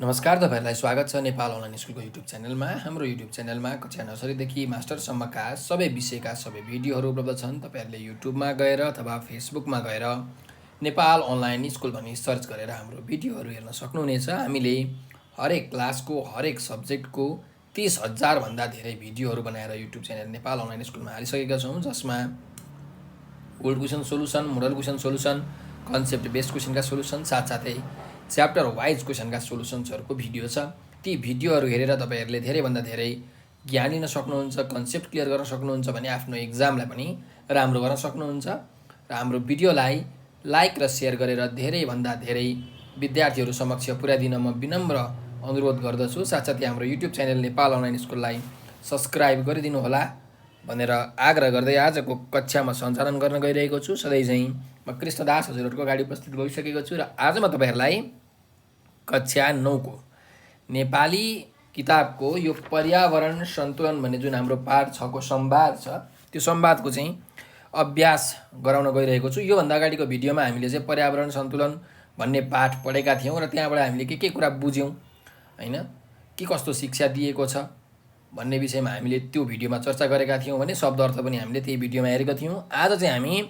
नमस्कार, तपाईहरुलाई स्वागत छ नेपाल अनलाइन स्कुलको युट्युब च्यानलमा। हाम्रो युट्युब च्यानलमा कक्षा नर्सरीदेखि मास्टरसम्मका सबै विषयका सबै भिडियोहरू उपलब्ध छन्। तपाईहरुले युट्युबमा गएर अथवा फेसबुकमा गएर नेपाल अनलाइन स्कुल भनी सर्च गरेर हाम्रो भिडियोहरू हेर्न सक्नुहुनेछ। हामीले हरेक क्लासको हरेक सब्जेक्टको 30,000 भन्दा धेरै भिडियोहरू बनाएर युट्युब च्यानल नेपाल अनलाइन स्कुलमा हालिसकेका छौँ, जसमा old question solution, model question solution, concept based क्वेसनका सोलुसन, साथसाथै च्याप्टर वाइज क्वेसनका सोलुसन्सहरूको भिडियो छ। ती भिडियोहरू हेरेर तपाईहरुले धेरैभन्दा धेरै ज्ञान लिन सक्नुहुन्छ, कन्सेप्ट क्लियर गर्न सक्नुहुन्छ भने आफ्नो एक्जामलाई पनि राम्रो गर्न सक्नुहुन्छ। र हाम्रो भिडियोलाई लाइक र शेयर गरेर धेरैभन्दा धेरै विद्यार्थीहरू समक्ष पुर्याइदिन म विनम्र अनुरोध गर्दछु। साथसाथै हाम्रो युट्युब च्यानल नेपाल अनलाइन स्कुललाई सब्स्क्राइब गरिदिनु होला भनेर आग्रह गर्दै आजको कक्षामा सञ्चालन गर्न गइरहेको छु। सधैँ चाहिँ म कृष्णदास हजुरहरूको अगाडि उपस्थित भइसकेको छु र आज म तपाईहरुलाई कक्षा 9 को नेपाली किताबको यो पर्यावरण सन्तुलन भन्ने जुन हाम्रो पाठ 6 को संवाद छ, त्यो संवादको चाहिँ अभ्यास गराउन गइरहेको छु। योभन्दा अगाडिको भिडियोमा हामीले चाहिँ पर्यावरण सन्तुलन भन्ने पाठ पढेका थियौँ र त्यहाँबाट हामीले के कुरा बुझ्यौँ हैन, के कस्तो शिक्षा दिएको छ भन्ने विषयमा हामीले त्यो भिडियोमा चर्चा गरेका थियौँ भने शब्द अर्थ पनि हामीले त्यही भिडियोमा हेरेका थियौँ। आज चाहिँ हामी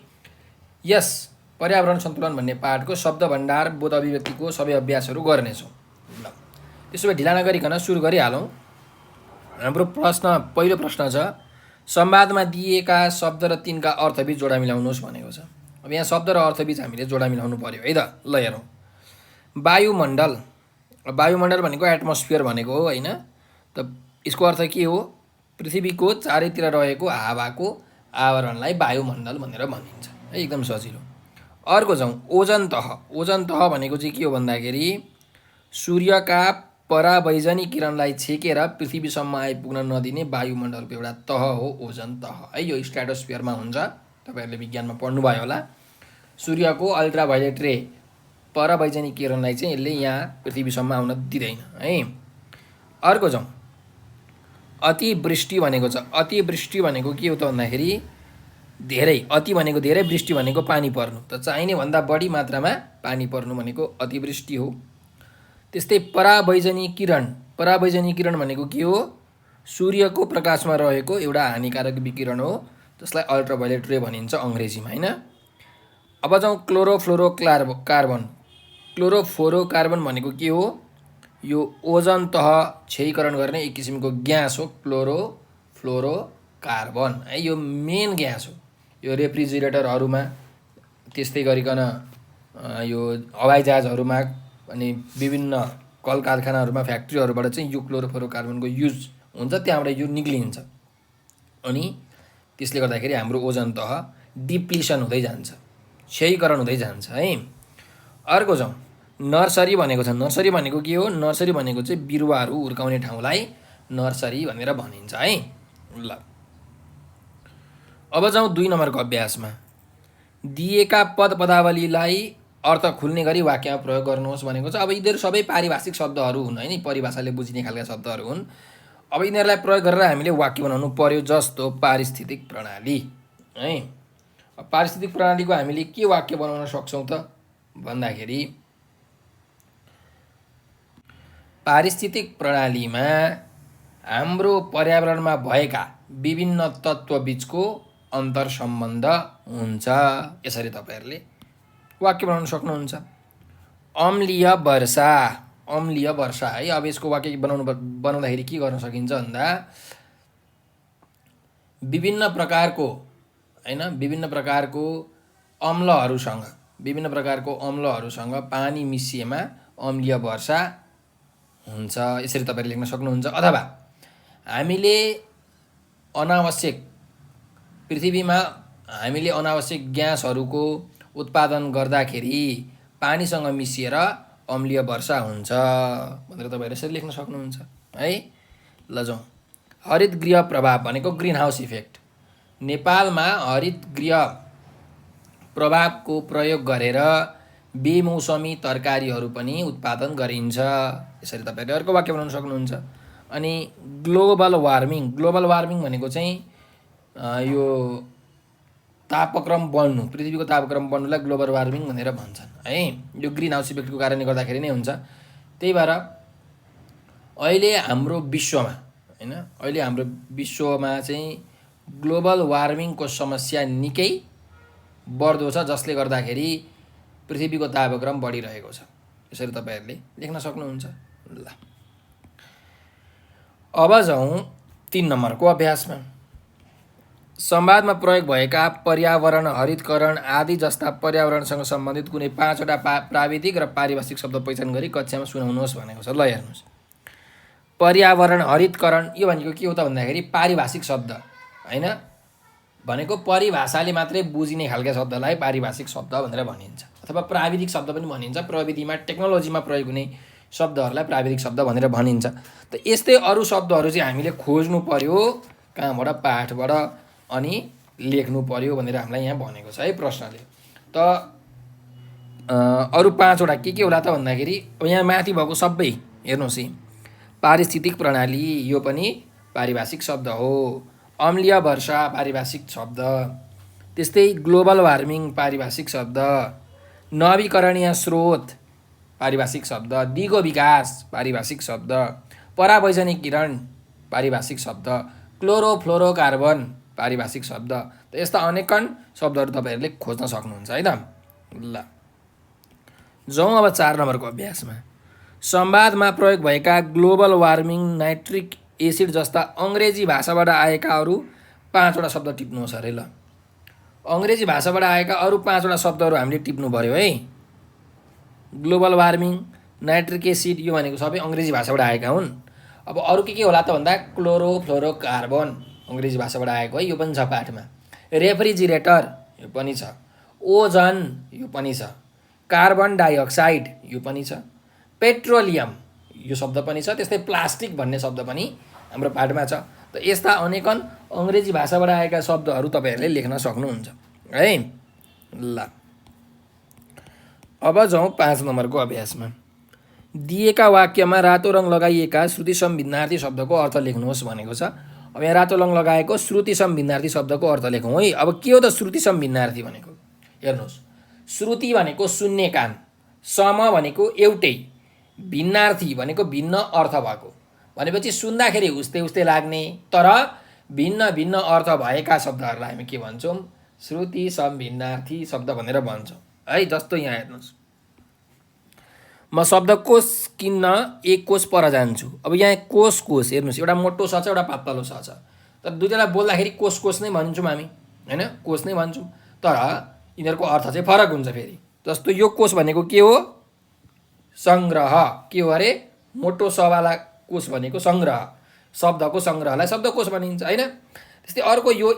यस पर्यावरण सन्तुलन भन्ने पाठको शब्द भण्डार, बोध अभिव्यक्तिको सबै अभ्यासहरू गर्नेछौँ। ल त्यसो भए ढिला नगरिकन सुरु गरिहालौँ। हाम्रो पहिलो प्रश्न छ, संवादमा दिएका शब्द र तिनका अर्थबीच जोडा मिलाउनुहोस् भनेको छ। अब यहाँ शब्द र अर्थबीच हामीले जोडा मिलाउनु पर्यो है त। ल हेरौँ, वायुमण्डल। वायुमण्डल भनेको एटमोस्फियर भनेको हो हैन। त यसको अर्थ के हो? पृथ्वीको चारैतिर रहेको हावाको आवरणलाई वायुमण्डल भनेर भनिन्छ है, एकदम सजिलो। अर्को जाउँ, ओजन तह। ओजन तह भनेको चाहिँ के हो भन्दाखेरि सूर्यका परावैजनी किरणलाई छेकेर पृथ्वीसम्म आइपुग्न नदिने वायुमण्डलको एउटा तह हो ओजन तह है। यो स्ट्राटोस्फियरमा हुन्छ, तपाईहरुले विज्ञानमा पढ्नुभयो होला। सूर्यको अल्ट्राभायोलेट रे परावैजनी किरणलाई चाहिँ यसले यहाँ पृथ्वीसम्म आउन दिँदैन है। अर्को जाउँ, अतिवृष्टि भनेको छ। अतिवृष्टि भनेको के हो त भन्दाखेरि धेरै, अति भनेको धेरै, वृष्टि भनेको पानी पर्नु, त चाहिने भन्दा बढी मात्रामा पानी पर्नु भनेको अतिवृष्टि हो। त्यस्तै परावैजनी किरण। परावैजनी किरण भनेको के हो? सूर्यको प्रकाशमा रहेको एउटा हानिकारक विकिरण हो, जसलाई अल्ट्राभायोलेट रे भनिन्छ अङ्ग्रेजीमा हैन। अब जाउँ क्लोरोफ्लोरोकार्बन। क्लोरोफ्लोरोकार्बन भनेको के हो? यो ओजन तह क्षयीकरण गर्ने एक किसिमको ग्यास हो क्लोरोफ्लोरोकार्बन है। यो मेन ग्यास हो। यो रेफ्रिजरेटरहरूमा, त्यस्तै गरिकन यो हवाईजहाजहरूमा अनि विभिन्न कल कारखानाहरूमा, फ्याक्ट्रीहरूबाट चाहिँ यो क्लोरोफ्लोरोकार्बनको युज हुन्छ, त्यहाँबाट यो निक्लिन्छ अनि त्यसले गर्दाखेरि हाम्रो ओजन तह डिप्लिसन हुँदै जान्छ, क्षयीकरण हुँदै जान्छ है। अर्को जाउँ, नर्सरी भनेको छ। नर्सरी भनेको के हो? नर्सरी भनेको चाहिँ बिरुवाहरू हुर्काउने ठाउँलाई नर्सरी भनेर भनिन्छ है। ल अब जाउँ 2 नम्बरको अभ्यासमा। दिएका पद पदावलीलाई अर्थ खुल्ने गरी वाक्यमा प्रयोग गर्नुहोस् भनेको छ। अब यिनीहरू सबै पारिभाषिक शब्दहरू हुन् हैन, परिभाषाले बुझिने खालका शब्दहरू हुन्। अब यिनीहरूलाई प्रयोग गरेर हामीले वाक्य बनाउनु पर्यो। जस्तो पारिस्थितिक प्रणाली है। अब पारिस्थितिक प्रणालीको हामीले के वाक्य बनाउन सक्छौँ त भन्दाखेरि पारिस्थितिक प्रणालीमा हाम्रो पर्यावरणमा भएका विभिन्न तत्त्व बीचको अन्तर सम्बन्ध हुन्छ। यसरी तपाईहरुले वाक्य बनाउन सक्नुहुन्छ। अम्लीय वर्षा। अम्लीय वर्षा है। अब यसको वाक्य बनाउँदाखेरि के गर्न सकिन्छ भन्दा विभिन्न प्रकारको हैन, विभिन्न प्रकारको अम्लहरूसँग पानी मिसिएमा अम्लीय वर्षा हुन्छ, यसरी तपाईहरुले लेख्न सक्नुहुन्छ। अथवा हामीले पृथ्वीमा अनावश्यक ग्यासहरूको उत्पादन गर्दाखेरि पानीसँग मिसिएर अम्लीय वर्षा हुन्छ भनेर तपाईहरुले यसरी लेख्न सक्नुहुन्छ है। ल जाउँ, हरित गृह प्रभाव भनेको ग्रीन हाउस इफेक्ट। नेपालमा हरित गृह प्रभावको प्रयोग गरेर बेमौसमी तरकारीहरू पनि उत्पादन गरिन्छ, यसरी तपाईहरुले अर्को वाक्य बनाउन सक्नुहुन्छ। अनि ग्लोबल वार्मिङ। ग्लोबल वार्मिङ भनेको चाहिँ यो तापक्रम बढ्नु, पृथ्वीको तापक्रम बढ्नुलाई ग्लोबल वार्मिङ भनेर भन्छन् है। यो ग्रीन हाउस इफेक्टको कारणले गर्दाखेरि नै हुन्छ। त्यही भएर अहिले हाम्रो विश्वमा हैन, अहिले हाम्रो विश्वमा चाहिँ ग्लोबल वार्मिङको समस्या निकै बढ्दो छ, जसले गर्दाखेरि पृथ्वीको तापक्रम बढिरहेको छ। यसरी तपाईँहरूले लेख्न सक्नुहुन्छ। ल अब जाउँ 3 नम्बरको अभ्यासमा। संवादमा प्रयोग भएका पर्यावरण, हरितकरण आदि जस्ता पर्यावरणसँग सम्बन्धित कुनै 5 वटा प्राविधिक र पारिभाषिक शब्द पहिचान गरी कक्षामा सुनाउनुहोस् भनेको छ। ल हेर्नुहोस्, पर्यावरण, हरितकरण यो भनेको के हो त भन्दाखेरि पारिभाषिक शब्द हैन, भनेको परिभाषाले मात्रै बुझिने खालका शब्दलाई पारिभाषिक शब्द भनेर भनिन्छ, अथवा प्राविधिक शब्द पनि भनिन्छ। प्रविधिमा, टेक्नोलोजीमा प्रयोग हुने शब्दहरूलाई प्राविधिक शब्द भनेर भनिन्छ। त यस्तै अरू शब्दहरू चाहिँ हामीले खोज्नु पर्यो कहाँबाट, पाठबाट, अनि लेख्नु पर्यो भनेर हामीलाई यहाँ भनेको छ है प्रश्नले। त अरू 5 वटा के होला त भन्दाखेरि यहाँ माथि भएको सबै हेर्नुहोस् है। पारिस्थितिक प्रणाली यो पनि पारिभाषिक शब्द हो। अम्लीय वर्षा पारिभाषिक शब्द। त्यस्तै ग्लोबल वार्मिङ पारिभाषिक शब्द। नवीकरणीय स्रोत पारिभाषिक शब्द। दिगो विकास पारिभाषिक शब्द। परावैजनिक किरण पारिभाषिक शब्द। क्लोरोफ्लोरोकार्बन पारिभाषिक शब्द। त यस्ता अनेकन शब्दहरू तपाईँहरूले खोज्न सक्नुहुन्छ है त। ल जाउँ अब 4 नम्बरको अभ्यासमा। संवादमा प्रयोग भएका ग्लोबल वार्मिङ, नाइट्रिक एसिड जस्ता अङ्ग्रेजी भाषाबाट आएका अरू 5 वटा शब्द टिप्नुहोस् अरे। ल अङ्ग्रेजी भाषाबाट आएका अरू 5 वटा शब्दहरू हामीले टिप्नु पर्यो है। ग्लोबल वार्मिङ, नाइट्रिक एसिड यो भनेको सबै अङ्ग्रेजी भाषाबाट आएका हुन्। अब अरू के होला त भन्दा क्लोरोफ्लोरोकार्बन अङ्ग्रेजी भाषाबाट आएको है, यो पनि छ पाठमा। रेफ्रिजिरेटर यो पनि छ। ओजन यो पनि छ। कार्बन डाइअक्साइड यो पनि छ। पेट्रोलियम यो शब्द पनि छ। त्यस्तै प्लास्टिक भन्ने शब्द पनि हाम्रो पाठमा छ। त यस्ता अनेकन अङ्ग्रेजी भाषाबाट आएका शब्दहरू तपाईँहरूले लेख्न सक्नुहुन्छ है। ल अब जाउँ 5 नम्बरको अभ्यासमा। दिएका वाक्यमा रातो रङ लगाइएका श्रुति सम्भिन्नार्थी शब्दको अर्थ लेख्नुहोस् भनेको छ। अब यहाँ रातो रङ लगाएको श्रुति सम्भिन्नार्थी शब्दको अर्थ लेखौँ है। अब के हो त श्रुति सम्भिन्नार्थी भनेको? हेर्नुहोस्, श्रुति भनेको सुन्ने कान, सम भनेको एउटै, भिन्नार्थी भनेको भिन्न अर्थ भएको, भनेपछि सुन्दाखेरि उस्तै उस्तै लाग्ने तर भिन्न भिन्न अर्थ भएका शब्दहरूलाई हामी के भन्छौँ? श्रुति सम्भिन्नार्थी शब्द भनेर भन्छौँ है। जस्तो यहाँ हेर्नुहोस्, म शब्दकोश किन्न 1 कोष पर जान्छु। अब यहाँ कोष हेर्नुहोस्, एउटा मोटो स छ, एउटा पातलो स छ। तर दुईजनालाई बोल्दाखेरि कोष नै भन्छौँ हामी हैन, कोष नै भन्छौँ, तर यिनीहरूको अर्थ चाहिँ फरक हुन्छ फेरि। जस्तो यो कोष भनेको के हो? सङ्ग्रह। के हो अरे? मोटो सवाला कोष भनेको सङ्ग्रह, शब्दको सङ्ग्रहलाई शब्दकोश भनिन्छ हैन। त्यस्तै अर्को यो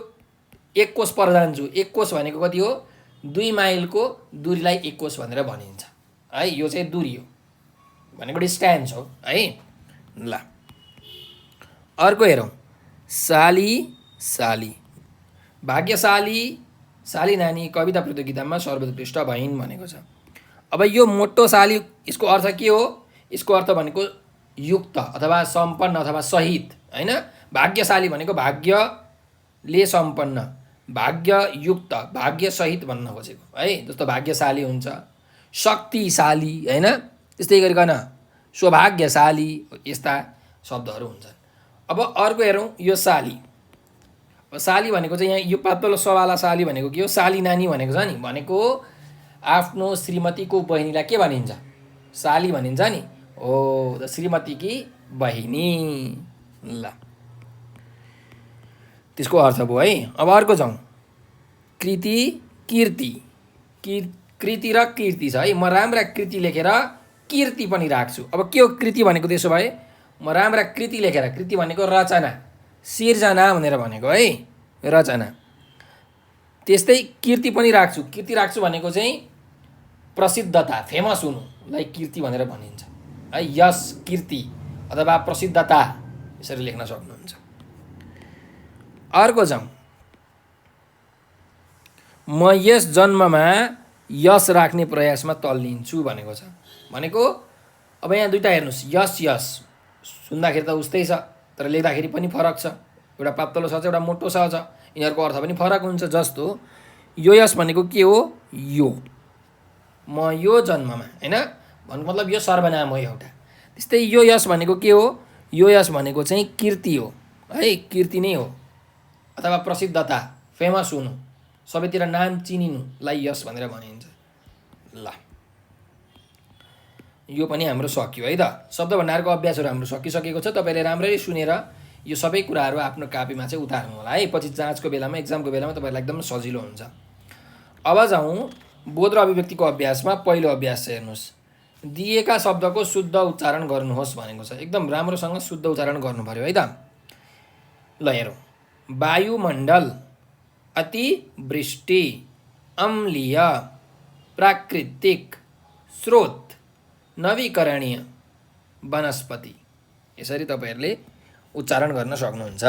1 कोष पर जान्छु, 1 कोष भनेको कति हो? 2 माइलको दूरीलाई 1 कोष भनेर भनिन्छ है। यो चाहिँ दूरी हो भनेको डिस्टेन्स हो है। ल अर्को हेरौँ, साली साली, भाग्यशाली साली नानी कविता प्रतियोगितामा सर्वोत्कृष्ट भइन् भनेको छ। अब यो मोटो साली यसको अर्थ के हो? यसको अर्थ भनेको युक्त अथवा सम्पन्न अथवा सहित हैन। भाग्यशाली भनेको भाग्यले सम्पन्न, भाग्ययुक्त, भाग्यसहित भन्न खोजेको है। जस्तो भाग्यशाली हुन्छ, शक्तिशाली हैन, त्यस्तै गरिकन सौभाग्यशाली, यस्ता शब्दहरू हुन्छन्। अब अर्को हेरौँ, यो साली। अब साली भनेको चाहिँ यहाँ यो पातलो सवाला साली भनेको के हो? साली नानी भनेको छ नि, भनेको आफ्नो श्रीमतीको बहिनीलाई के भनिन्छ? साली भनिन्छ नि। हो त श्रीमतीकी बहिनी। ल त्यसको अर्थ भयो है। अब अर्को जाउँ, कृति कीर्ति। कृति र कीर्ति छ है। म राम्रा कृति लेखेर कीर्ति पनि राख्छु। अब के हो कृति भनेको? त्यसो भए म राम्रा कृति लेखेर, कृति भनेको रचना, सिर्जना भनेर भनेको है, रचना। त्यस्तै कीर्ति पनि राख्छु। कीर्ति राख्छु भनेको चाहिँ प्रसिद्धता, फेमस हुनुलाई कीर्ति भनेर भनिन्छ है। यस कीर्ति अथवा प्रसिद्धता यसरी लेख्न सक्नुहुन्छ। अर्को जाउँ, म यस जन्ममा यस राख्ने प्रयासमा तल्लिन्छु भनेको छ। भनेको अब यहाँ दुईवटा हेर्नुहोस्, यस यस सुन्दाखेरि त उस्तै छ तर लेख्दाखेरि पनि फरक छ। एउटा पातलो छ, एउटा मोटो छ, यिनीहरूको अर्थ पनि फरक हुन्छ। जस्तो यो यस भनेको के हो? यो, म यो जन्ममा हैन भन्नुको मतलब यो सर्वनाम हो एउटा। त्यस्तै यो यस भनेको के हो? यो यस भनेको चाहिँ कीर्ति हो है, कीर्ति नै हो, अथवा प्रसिद्धता, फेमस हुनु, सबैतिर नाम चिनिनुलाई यस भनेर भनिन्छ। ल यो पनि हाम्रो सकियो है त। शब्द भण्डारको अभ्यासहरू हाम्रो सकिसकेको छ। तपाईँले राम्ररी सुनेर यो सबै कुराहरू आफ्नो कापीमा चाहिँ उतार्नु होला है, पछि जाँचको बेलामा, एक्जामको बेलामा तपाईँलाई एकदम सजिलो हुन्छ। अब जाउँ बोध र अभिव्यक्तिको अभ्यासमा। पहिलो अभ्यास चाहिँ हेर्नुहोस्, दिएका शब्दको शुद्ध उच्चारण गर्नुहोस् भनेको छ। एकदम राम्रोसँग शुद्ध उच्चारण गर्नु पर्यो है त। ल हेरौँ, वायुमण्डल, अतिवृष्टि, अम्लीय, प्राकृतिक, स्रोत, नवीकरणीय, वनस्पति, यसरी तपाईँहरूले उच्चारण गर्न सक्नुहुन्छ।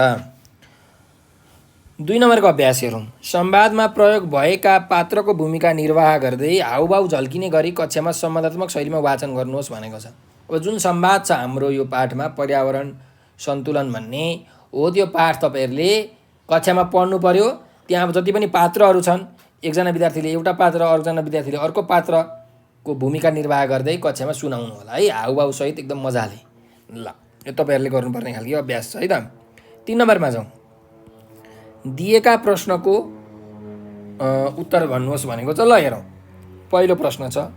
2 नम्बरको अभ्यास हेरौँ, संवादमा प्रयोग भएका पात्रको भूमिका निर्वाह गर्दै हाउभाउ झल्किने गरी कक्षामा संवादात्मक शैलीमा वाचन गर्नुहोस् भनेको छ। अब जुन संवाद छ हाम्रो यो पाठमा, पर्यावरण सन्तुलन भन्ने हो, त्यो पाठ तपाईँहरूले कक्षामा पढ्नु पर्यो। त्यहाँ जति पनि पात्रहरू छन्, एकजना विद्यार्थीले एउटा पात्र, अर्कोजना विद्यार्थीले अर्को पात्रको भूमिका निर्वाह गर्दै कक्षामा सुनाउनु होला है, हाउभाउसहित एकदम मजाले। ल यो तपाईँहरूले गर्नुपर्ने खालको अभ्यास छ है त। 3 नम्बरमा जाउँ, दिएका प्रश्नको उत्तर भन्नुहोस् भनेको छ। ल हेरौँ, पहिलो प्रश्न छ,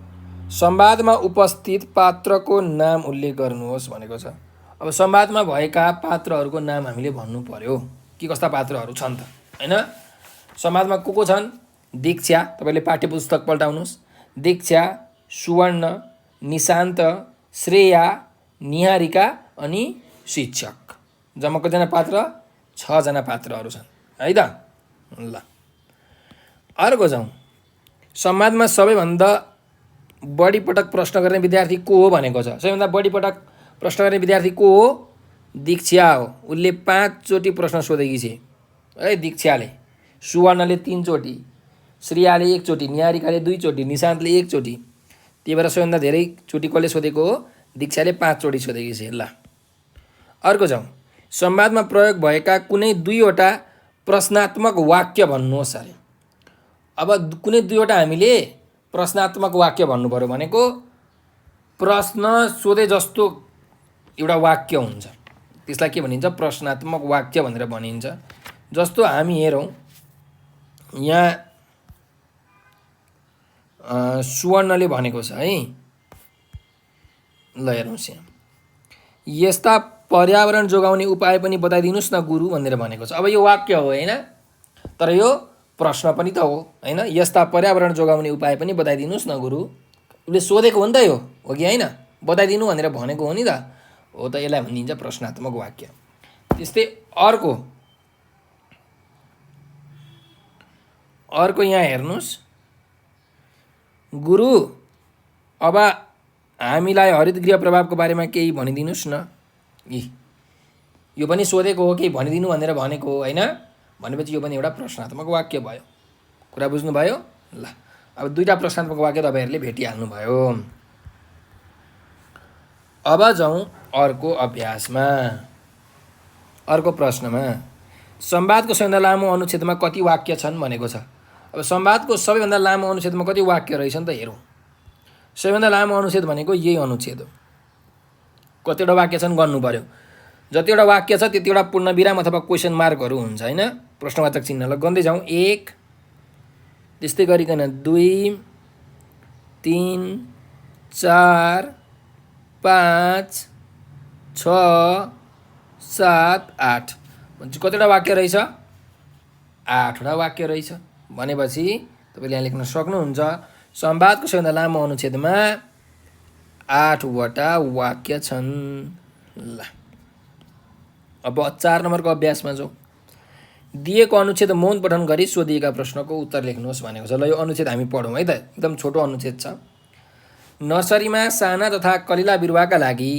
संवादमा उपस्थित पात्रको नाम उल्लेख गर्नुहोस् भनेको छ। अब संवादमा भएका पात्रहरूको नाम हामीले भन्नु पर्यो, के कस्ता पात्रहरू छन् त हैन। संवादमा को छन्? दीक्षा, तपाईँले पाठ्यपुस्तक पल्टाउनुहोस्। दीक्षा, सुवर्ण, निशान्त, श्रेया, निहारिका अनि शिक्षक। जम्मा कतिजना पात्र? 6 जना पात्रहरू छन् है त। ल अर्को जाउँ, संवादमा सबैभन्दा बढी पटक प्रश्न गर्ने विद्यार्थी को हो भनेको छ। सबैभन्दा बढी पटक प्रश्न गर्ने विद्यार्थी को हो? दीक्षा हो। उसले 5 चोटि प्रश्न सोधेकी छे है दीक्षाले। सुवर्णले 3 चोटि, श्रेयाले 1 चोटि, निहारिकाले 2 चोटि, निशान्तले 1 चोटि। त्यही भएर सबैभन्दा धेरै चोटि कसले सोधेको हो? दीक्षाले 5 चोटि सोधेकी छे। ल अर्को जाउँ, संवादमा प्रयोग भएका कुनै 2वटा प्रश्नात्मक वाक्य भन्नुहोस् अरे। अब कुनै 2वटा हामीले प्रश्नात्मक वाक्य भन्नु पर्यो भनेको प्रश्न सोधे जस्तो एउटा वाक्य हुन्छ, त्यसलाई के भनिन्छ? प्रश्नात्मक वाक्य भनेर भनिन्छ। जस्तो हामी हेरौँ, यहाँ सुवर्णले भनेको छ है। ल हेर्नुहोस्, यहाँ यस्ता पर्यावरण जोगाउने उपाय पनि बताइदिनुहोस् न गुरु भनेर भनेको छ। अब यो वाक्य हो हैन, तर यो प्रश्न पनि त हो हैन। यस्ता पर्यावरण जोगाउने उपाय पनि बताइदिनुहोस् न गुरु, उसले सोधेको हो नि त, यो हो कि हैन? बताइदिनु भनेर भनेको हो नि त, हो त। यसलाई भनिन्छ प्रश्नात्मक वाक्य। त्यस्तै अर्को यहाँ हेर्नुहोस्, गुरु अब हामीलाई हरितगृह प्रभावको बारेमा केही भनिदिनुहोस् न। यो पनि सोधेको हो, केही भनिदिनु भनेर भनेको हो हैन। भनेपछि यो पनि एउटा प्रश्नात्मक वाक्य भयो। कुरा बुझ्नुभयो? ल अब 2टा प्रश्नात्मक वाक्य तपाईँहरूले भेटिहाल्नुभयो। अब जाउँ अर्को अभ्यासमा। अर्को प्रश्नमा, संवादको सबैभन्दा लामो अनुच्छेदमा कति वाक्य छन् भनेको छ। अब संवादको सबैभन्दा लामो अनुच्छेदमा कति वाक्य रहेछन् त हेरौँ। सबैभन्दा लामो अनुच्छेद भनेको यही अनुच्छेद हो। कतिवटा वाक्य छन् गर्नु पर्यो। जतिवटा वाक्य छ त्यतिवटा पूर्णविराम अथवा क्वेसन मार्कहरू हुन्छ हैन, प्रश्नवाचक चिन्ह। ल गर्दै जाउँ, 1, त्यस्तै गरिकन 2, 3, 4, 5, 6, 7, 8 भनेपछि कतिवटा वाक्य रहेछ? 8वटा वाक्य रहेछ। भनेपछि तपाईँले यहाँ लेख्न सक्नुहुन्छ, संवादको सबैभन्दा लामो अनुच्छेदमा 8वटा वाक्य छन्। ल अब 4 नम्बरको अभ्यासमा जाउँ, दिएको अनुच्छेद मौन पठन गरी सोधिएका प्रश्नको उत्तर लेख्नुहोस् भनेको छ। ल यो अनुच्छेद हामी पढौँ है त, एकदम छोटो अनुच्छेद छ। नर्सरीमा साना तथा कलिला बिरुवाका लागि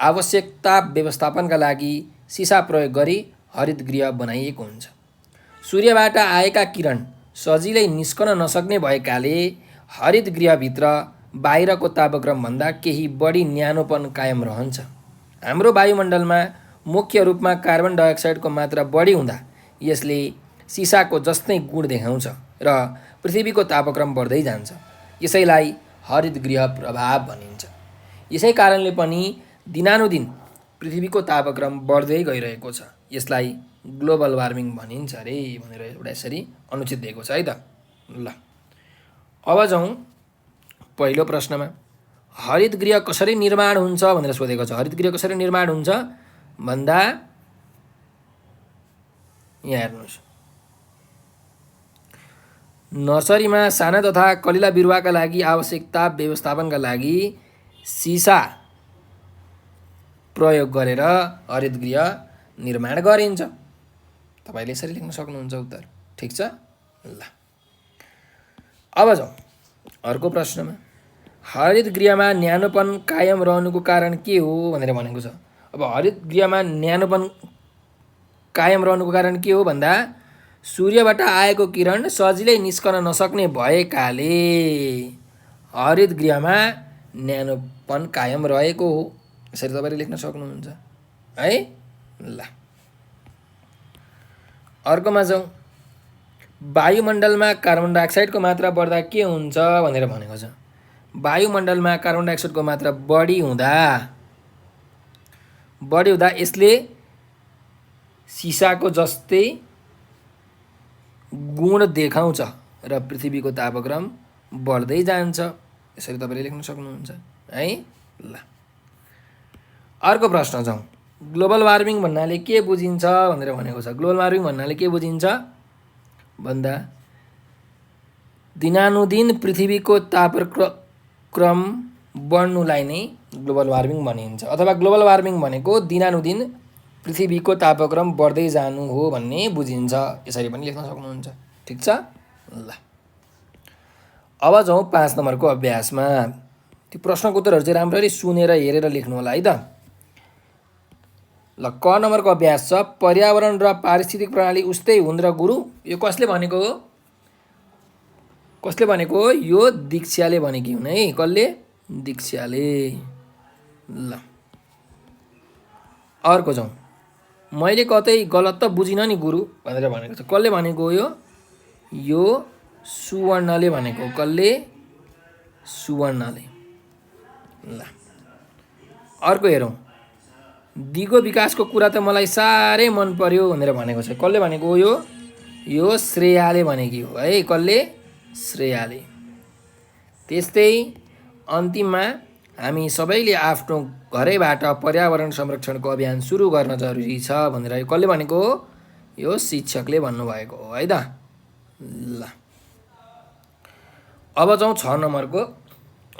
आवश्यकता व्यवस्थापनका लागि सिसा प्रयोग गरी हरितगृह बनाइएको हुन्छ। सूर्यबाट आएका किरण सजिलै निस्कन नसक्ने भएकाले हरितगृहभित्र बाहिरको तापक्रमभन्दा केही बढी न्यानोपन कायम रहन्छ। हाम्रो वायुमण्डलमा मुख्य रूपमा कार्बन डाइअक्साइडको मात्रा बढी हुँदा यसले सिसाको जस्तै गुण देखाउँछ र पृथ्वीको तापक्रम बढ्दै जान्छ। यसैलाई हरितगृह प्रभाव भनिन्छ। यसै कारणले पनि दिनानुदिन पृथ्वीको तापक्रम बढ्दै गइरहेको छ, यसलाई ग्लोबल वार्मिङ भनिन्छ अरे भनेर एउटा यसरी अनुच्छेद दिएको छ है त। ल अब जाउँ पहिलो प्रश्नमा। हरित गृह कसरी निर्माण हुन्छ भनेर सोधेको छ। हरित गृह कसरी निर्माण हुन्छ भन्दा यहाँ हेर्नुहोस्, नर्सरीमा साना तथा कलिला बिरुवाका लागि आवश्यक ताप व्यवस्थापनका लागि सिसा प्रयोग गरेर हरित गृह निर्माण गरिन्छ। तपाईँले यसरी लेख्न सक्नुहुन्छ उत्तर। ठिक छ। ल अब जाउँ अर्को प्रश्नमा। हरित गृहमा न्यानोपन कायम रहनुको कारण के हो भनेर भनेको छ। अब हरित गृहमा न्यानोपन कायम रहनुको कारण के हो भन्दा सूर्यबाट आएको किरण सजिलै निस्कन नसक्ने भएकाले हरित गृहमा न्यानोपन कायम रहेको हो। यसरी तपाईँले लेख्न सक्नुहुन्छ है। ल अर्कोमा जाउँ। वायुमण्डलमा कार्बन डाइअक्साइडको मात्रा बढ्दा के हुन्छ भनेर भनेको छ। वायुमण्डलमा कार्बन डाइअक्साइडको मात्रा बढी हुँदा यसले सिसाको जस्तै गुण देखाउँछ र पृथ्वीको तापक्रम बढ्दै जान्छ। यसरी तपाईँले लेख्न सक्नुहुन्छ है। ल अर्को प्रश्न जाउँ। ग्लोबल वार्मिङ भन्नाले के बुझिन्छ भनेर भनेको छ। ग्लोबल वार्मिङ भन्नाले के बुझिन्छ भन्दा दिनानुदिन पृथ्वीको तापक्रम बढ्नुलाई नै ग्लोबल वार्मिङ भनिन्छ, अथवा ग्लोबल वार्मिङ भनेको दिनानुदिन पृथ्वीको तापक्रम बढ्दै जानु हो भन्ने बुझिन्छ। यसरी पनि लेख्न सक्नुहुन्छ। ठिक छ। ल अब जाउँ 5 नम्बरको अभ्यासमा। त्यो प्रश्नको उत्तरहरू चाहिँ राम्ररी सुनेर हेरेर लेख्नु होला है त। ल क नम्बरको अभ्यास छ। पर्यावरण र पारिस्थितिक प्रणाली उस्तै हुन् र गुरु। यो कसले भनेको हो? कसले भनेको हो? यो दीक्षाले भनेकी हुन् है। कसले? दीक्षाले। ल अर्को जाउँ। मैले कतै गलत त बुझिनँ नि गुरु भनेर भनेको छ। कसले भनेको हो? यो सुवर्णले भनेको। कसले? सुवर्णले। ल अर्को हेरौँ। दिगो विकासको कुरा त मलाई साह्रै मन पर्यो भनेर भनेको छ। कसले भनेको हो? यो श्रेयाले भनेकी हो है। कसले? श्रेयाले। त्यस्तै अन्तिममा हामी सबैले आफ्नो घरैबाट पर्यावरण संरक्षणको अभियान सुरु गर्न जरुरी छ भनेर कसले भनेको हो? यो शिक्षकले भन्नुभएको हो है त। ल अब जाउँ 6 नम्बरको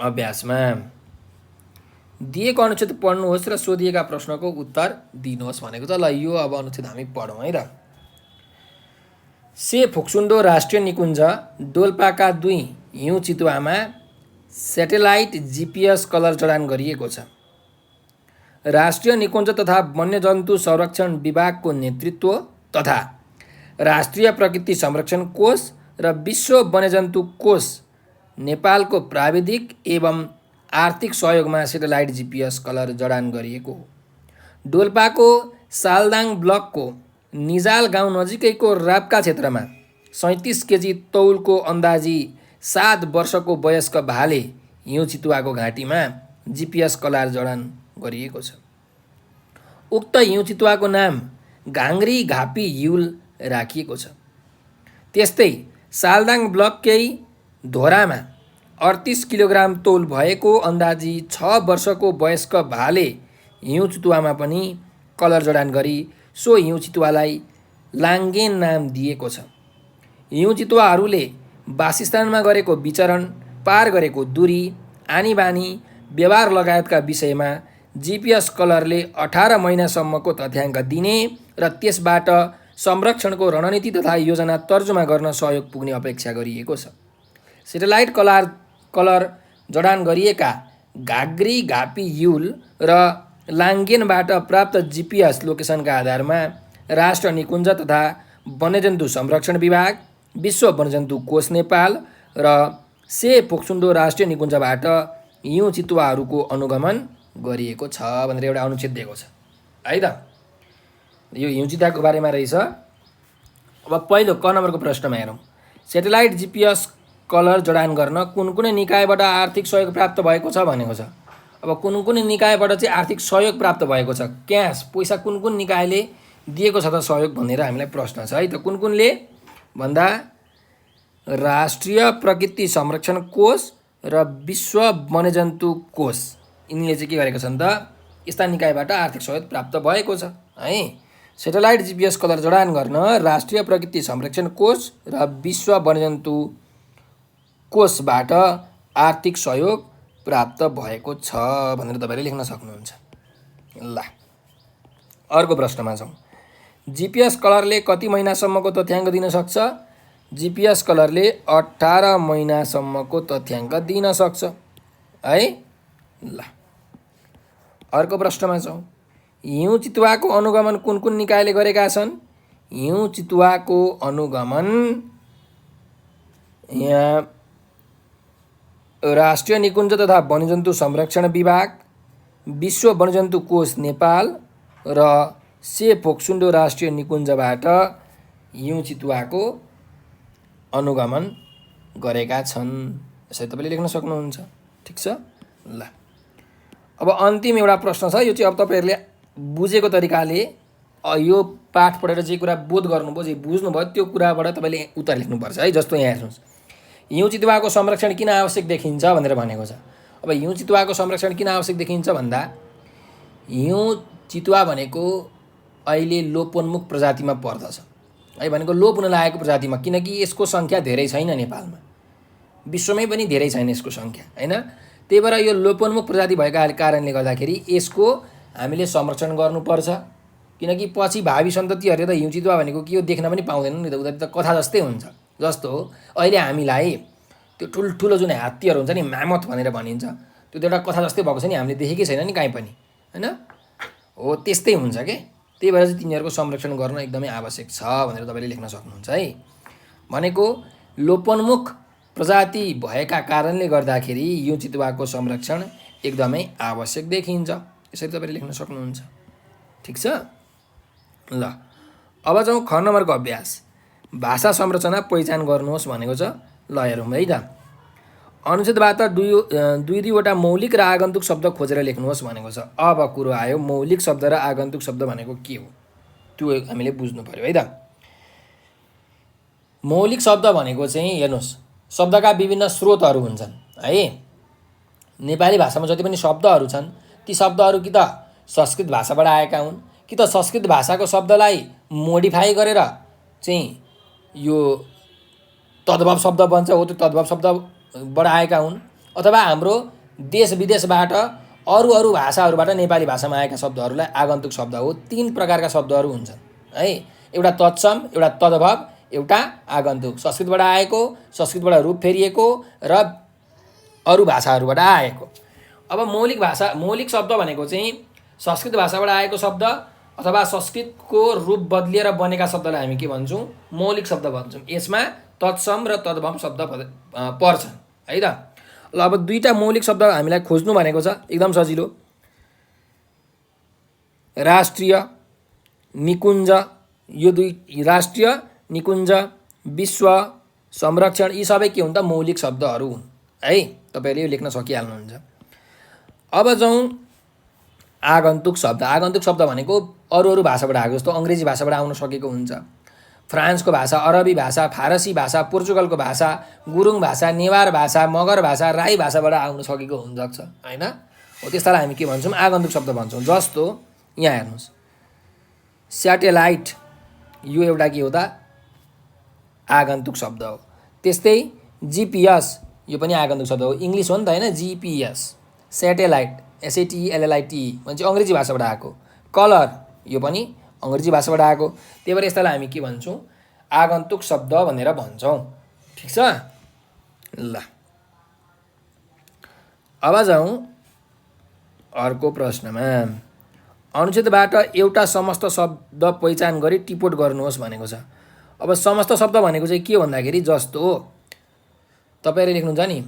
अभ्यासमा। दिएको अनुच्छेद पढ्नुहोस् र सोधिएका प्रश्नको उत्तर दिनुहोस् भनेको छ। ल यो अब अनुच्छेद हामी पढौँ है त। से फोक्सुन्डो राष्ट्रिय निकुञ्ज डोल्पाका 2 हिउँ चितुवामा सेटेलाइट GPS कलर जडान गरिएको छ। राष्ट्रिय निकुञ्ज तथा वन्यजन्तु संरक्षण विभागको नेतृत्व तथा राष्ट्रिय प्रकृति संरक्षण कोष र विश्व वन्यजन्तु कोष नेपालको प्राविधिक एवं आर्थिक सहयोगमा सेटेलाइट GPS कलर जडान गरिएको हो। डोल्पाको सालदाङ ब्लकको निजाल गाउँ नजिकैको राप्का क्षेत्रमा 37 केजी तौलको अन्दाजी 7 वर्षको वयस्क भाले हिउँ चितुवाको घाँटीमा GPS कलर जडान गरिएको छ। उक्त हिउँ चितुवाको नाम घाङ्ग्री घापी हिउल राखिएको छ। त्यस्तै सालदाङ ब्लककै धोरामा 38 किलोग्राम तौल भएको अन्दाजी 6 वर्षको वयस्क भाले हिउँ चितुवामा पनि कलर जडान गरी सो हिउँ चितुवालाई लाङ्गेन नाम दिएको छ। हिउँ चितुवाहरूले वासस्थानमा गरेको विचरण, पार गरेको दूरी, आनी बानी, व्यवहार लगायतका विषयमा GPS कलरले 18 महिनासम्मको तथ्याङ्क दिने र त्यसबाट संरक्षणको रणनीति तथा योजना तर्जुमा गर्न सहयोग पुग्ने अपेक्षा गरिएको छ। सेटेलाइट कलर जडान गरिएका घाग्री घापी हिउल र लाङ्गेनबाट प्राप्त GPS लोकेसनका आधारमा राष्ट्र निकुञ्ज तथा वन्यजन्तु संरक्षण विभाग, विश्व वन्यजन्तु कोष नेपाल र से फोक्सुन्डो राष्ट्रिय निकुञ्जबाट हिउँ चितुवाहरूको अनुगमन गरिएको छ भनेर एउटा अनुच्छेद दिएको छ है त। यो हिउँ चितुवाको बारेमा रहेछ। अब पहिलो क नम्बरको प्रश्नमा हेरौँ। सेटेलाइट GPS कलर जडान गर्न कुन कुनै निकायबाट आर्थिक सहयोग प्राप्त भएको छ भनेको छ। अब कुन निकायबाट चाहिँ आर्थिक सहयोग प्राप्त भएको छ, क्यास पैसा कुन निकायले दिएको छ त सहयोग भनेर हामीलाई प्रश्न छ है त। कुनले भन्दा राष्ट्रिय प्रकृति संरक्षण कोष र विश्व वन्यजन्तु कोष, यिनीले चाहिँ के गरेको छन् त, यस्ता निकायबाट आर्थिक सहयोग प्राप्त भएको छ है। सेटेलाइट GPS कलर जडान गर्न राष्ट्रिय प्रकृति संरक्षण कोष र विश्व वन्यजन्तु कोषबाट आर्थिक सहयोग प्राप्त भएको छ भनेर तपाईले लेख्न सक्नुहुन्छ। ल अर्को प्रश्नमा जाउँ। GPS कलरले कति महिनासम्मको तथ्याङ्क दिन सक्छ? GPS कलरले 18 महिनासम्मको तथ्याङ्क दिन सक्छ है। ल अर्को प्रश्नमा जाउँ। हिउँ चितुवाको अनुगमन कुन निकायले गरेका छन्? हिउँ चितुवाको अनुगमन यहाँ राष्ट्रिय निकुञ्ज तथा वन्यजन्तु संरक्षण विभाग, विश्व वन्यजन्तु कोष नेपाल र से फोक्सुन्डो राष्ट्रिय निकुञ्जबाट हिउँ चितुवाको अनुगमन गरेका छन्। यसरी तपाईले लेख्न सक्नुहुन्छ। ठिक छ। ल अब अन्तिम एउटा प्रश्न छ, यो चाहिँ अब तपाईहरुले बुझेको तरिकाले यो पाठ पढेर जे कुरा बोध गर्नुभयो, जे बुझ्नुभयो त्यो कुराबाट तपाईले उत्तर लेख्नुपर्छ है। जस्तो यहाँ हेर्नुस्, हिउँ चितुवाको संरक्षण किन आवश्यक देखिन्छ भनेर भनेको छ। अब हिउँ चितुवाको संरक्षण किन आवश्यक देखिन्छ भन्दा हिउँ चितुवा भनेको अहिले लोपोन्मुख प्रजातिमा पर्दछ है, भनेको लोप हुन लागेको प्रजातिमा, किनकि यसको सङ्ख्या धेरै छैन नेपालमा, विश्वमै पनि धेरै छैन यसको सङ्ख्या हैन। त्यही भएर यो लोपोन्मुख प्रजाति भएका कारणले गर्दाखेरि यसको हामीले संरक्षण गर्नुपर्छ, किनकि पछि भावी सन्ततिहरूले त हिउँ चितुवा भनेको के हो देख्न पनि पाउँदैनन् नि त, उनीहरू त कथा जस्तै हुन्छ। जस्तो अहिले हामीलाई त्यो ठुल्ठुलो जुन हात्तीहरू हुन्छ नि, मामथ भनेर भनिन्छ, त्यो एउटा कथा जस्तै भएको छ नि, हामीले देखेकै छैन नि कहीँ पनि हैन। हो त्यस्तै हुन्छ के। त्यही भएर चाहिँ तिनीहरूको संरक्षण गर्न एकदमै आवश्यक छ भनेर तपाईले लेख्न सक्नुहुन्छ है। भनेको लोपोन्मुख प्रजाति भएका कारणले गर्दाखेरि हिउँ चितुवाको संरक्षण एकदमै आवश्यक देखिन्छ। यसरी तपाईले लेख्न सक्नुहुन्छ। ठिक छ। ल अब जाउँ ख नम्बरको अभ्यास। भाषा संरचना पहिचान गर्नुहोस् भनेको छ। ल हेरौँ है त। अनुच्छेदबाट दुईवटा मौलिक र आगन्तुक शब्द खोजेर लेख्नुहोस् भनेको छ। अब कुरो आयो मौलिक शब्द र आगन्तुक शब्द भनेको के हो, त्यो हामीले बुझ्नु पर्यो है त। मौलिक शब्द भनेको चाहिँ हेर्नुहोस्, शब्दका विभिन्न स्रोतहरू हुन्छन् है। नेपाली भाषामा जति पनि शब्दहरू छन् ती शब्दहरू कि त संस्कृत भाषाबाट आएका हुन्, कि त संस्कृत भाषाको शब्दलाई मोडिफाई गरेर चाहिँ यो तद्भव शब्द बन्छ, हो त्यो तद्भव शब्दबाट आएका हुन्, अथवा हाम्रो देश विदेशबाट अरू भाषाहरूबाट नेपाली भाषामा आएका शब्दहरूलाई आगन्तुक शब्द हो। 3 प्रकारका शब्दहरू हुन्छन् है। एउटा तत्सम, एउटा तद्भव, एउटा आगन्तुक। संस्कृतबाट आएको, संस्कृतबाट रूप फेरिएको र अरू भाषाहरूबाट आएको। अब मौलिक शब्द भनेको चाहिँ संस्कृत भाषाबाट आएको शब्द अथवा संस्कृतको रूप बदलिएर बनेका शब्दलाई हामी के भन्छौँ? मौलिक शब्द भन्छौँ। यसमा तत्सम र तद्भव शब्द पर्छन् है त। ल अब दुईटा मौलिक शब्द हामीलाई खोज्नु भनेको छ, एकदम सजिलो। राष्ट्रिय निकुञ्ज, यो दुई राष्ट्रिय निकुञ्ज, विश्व संरक्षण, यी सबै के हुन् त? मौलिक शब्दहरू हुन् है। तपाईले यो लेख्न सकिहाल्नुहुन्छ। अब जाउँ आगन्तुक शब्द। आगन्तुक शब्द भनेको अरू भाषाबाट आएको, जस्तो अङ्ग्रेजी भाषाबाट आउन सकेको हुन्छ, फ्रान्सको भाषा, अरबी भाषा, फारसी भाषा, पोर्चुगलको भाषा, गुरुङ भाषा, नेवार भाषा, मगर भाषा, राई भाषाबाट आउन सकेको हुनसक्छ हैन। हो त्यस्तालाई हामी के भन्छौँ? आगन्तुक शब्द भन्छौँ। जस्तो यहाँ हेर्नुहोस्, स्याटेलाइट, यो एउटा के हो त? आगन्तुक शब्द हो। त्यस्तै GPS, यो पनि आगन्तुक शब्द हो। इङ्ग्लिस हो नि त हैन, GPS। स्याटेलाइट, SATELLIT भन्छ अङ्ग्रेजी भाषाबाट आएको। कलर, यो पनि अङ्ग्रेजी भाषाबाट आएको। त्यही भएर यसलाई हामी के भन्छौँ? आगन्तुक शब्द भनेर भन्छौँ। ठिक छ। ल अब जाउँ अर्को प्रश्नमा। अनुच्छेदबाट एउटा समस्त शब्द पहिचान गरी टिपोट गर्नुहोस् भनेको छ। अब समस्त शब्द भनेको चाहिँ के भन्दाखेरि, जस्तो तपाईले लेख्नुहुन्छ नि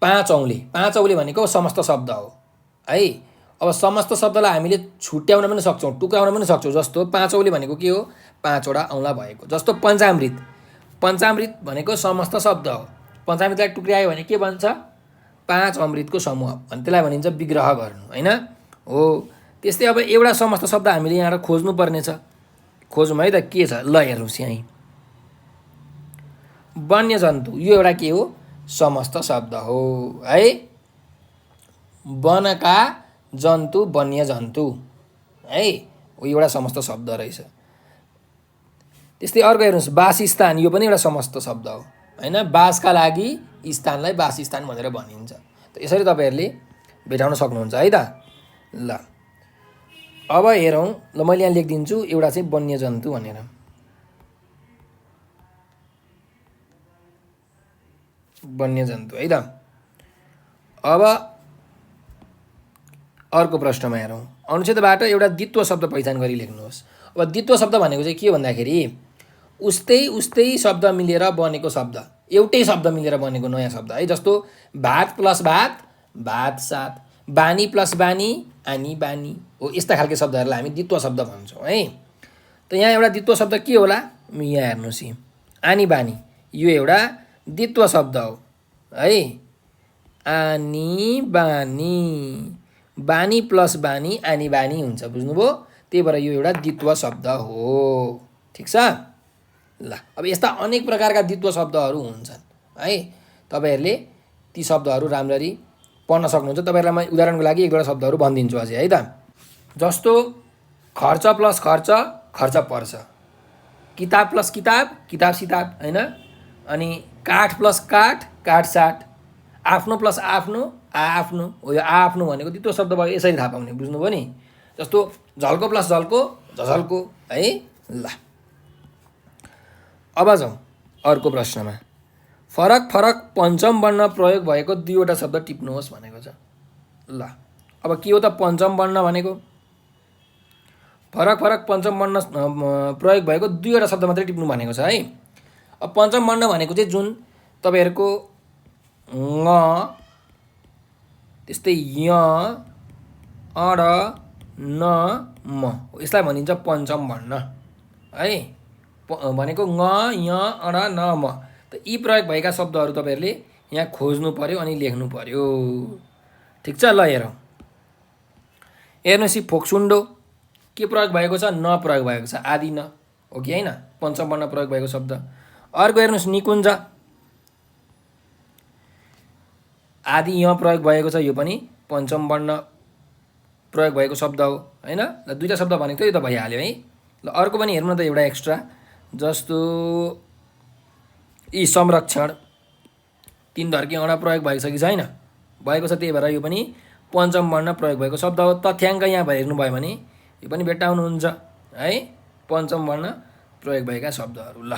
5 औँले। 5 औँले भनेको समस्त शब्द हो है। अब समस्त शब्दलाई हामीले छुट्याउन पनि सक्छौँ, टुक्राउन पनि सक्छौँ। जस्तो 5 औँले भनेको के हो? 5 वटा औँला भएको। जस्तो पञ्चामृत, पञ्चामृत भनेको समस्त शब्द हो। पञ्चामृतलाई टुक्रायो भने के बन्छ? 5 अमृतको समूह अनि त्यसलाई भनिन्छ विग्रह गर्नु हैन हो। त्यस्तै अब एउटा समस्त शब्द हामीले यहाँ खोज्नु पर्ने छ। खोजौँ है त के छ ल हेर्नुस् यहीँ वन्यजन्तु यो एउटा के हो समस्त शब्द हो है। वनका जन्तु वन्यजन्तु है हो एउटा समस्त शब्द रहेछ। त्यस्तै अर्को हेर्नुहोस् वासस्थान यो पनि एउटा समस्त शब्द हो हैन। बासका लागि स्थानलाई वासस्थान भनेर भनिन्छ। त यसरी तपाईहरुले भेटाउन सक्नुहुन्छ है त। ल अब हेरौँ ल मैले यहाँ लेखिदिन्छु एउटा चाहिँ वन्यजन्तु भनेर। वन्यजन्तु है त। अब अर्को प्रश्नमा हेरौँ अनुच्छेदबाट एउटा द्वित्व शब्द पहिचान गरी लेख्नुहोस्। अब द्वित्व शब्द भनेको चाहिँ के भन्दाखेरि उस्तै उस्तै शब्द मिलेर बनेको शब्द, एउटै शब्द मिलेर बनेको नयाँ शब्द है। जस्तो भात प्लस भात भात सात, बानी प्लस बानी आनी बानी हो। यस्ता खालके शब्दहरूलाई हामी द्वित्व शब्द भन्छौँ है। त यहाँ एउटा द्वित्व शब्द के होला यहाँ हेर्नुहोस् आनी बानी यो एउटा द्वित्व शब्द हो है। आनी बानी बानी प्लस बानी आनी बानी हुन्छ बुझ्नुभयो। त्यही भएर यो एउटा द्वित्व शब्द हो ठिक छ। ल अब यस्ता अनेक प्रकारका द्वित्व शब्दहरू हुन्छन् है। तपाईहरुले ती शब्दहरू राम्ररी पढ्न सक्नुहुन्छ। तपाईहरुलाई म उदाहरणको लागि एक दुईवटा शब्दहरू भनिदिन्छु अझै है त। जस्तो खर्च प्लस खर्च खर्च पर्छ, किताब प्लस किताब किताब सिताब हैन। अनि काठ प्लस काठ काठ साट, आफ्नो प्लस आफ्नो आफ्नो हो। यो आफ्नो भनेको द्वित्व शब्द भयो यसरी थाहा पाउने बुझ्नुभयो नि। जस्तो झल्को प्लस झल्को झझल्को है। ल अब जाउँ अर्को प्रश्नमा। फरक फरक पञ्चम वर्ण प्रयोग भएको दुईवटा शब्द टिप्नुहोस् भनेको छ। ल अब के हो त पञ्चम वर्ण भनेको? फरक फरक पञ्चम वर्ण प्रयोग भएको दुईवटा शब्द मात्रै टिप्नु भनेको छ है। अब पञ्चम वर्ण भनेको चाहिँ जुन तपाईहरुको ङ त्यस्तै य अड न म यसलाई भनिन्छ पञ्चम वर्ण है। भनेको ङ य अड न म। त यी प्रयोग भएका शब्दहरू तपाईहरुले यहाँ खोज्नु पर्यो अनि लेख्नु पर्यो ठिक छ। ल हेरौँ हेर्नुहोस् फोक्सुन्डो के प्रयोग भएको छ न प्रयोग भएको छ आदि न हो कि हैन पञ्चम वर्ण प्रयोग भएको शब्द। अर्को हेर्नुहोस् निकुञ्ज आदि यहाँ प्रयोग भएको छ यो पनि पञ्चम वर्ण प्रयोग भएको शब्द हो हैन। ल दुईटा शब्द भनेको यो त भइहाल्यो है। ल अर्को पनि हेर्नु न त एउटा एक्स्ट्रा जस्तो यी संरक्षण तीन धर्की अडा प्रयोग भएको छ कि छैन भएको छ। त्यही भएर यो पनि पञ्चम वर्ण प्रयोग भएको शब्द हो। तथ्याङ्क यहाँ हेर्नु भयो भने यो पनि भेट्टाउनुहुन्छ है पञ्चम वर्ण प्रयोग भएका शब्दहरू। ल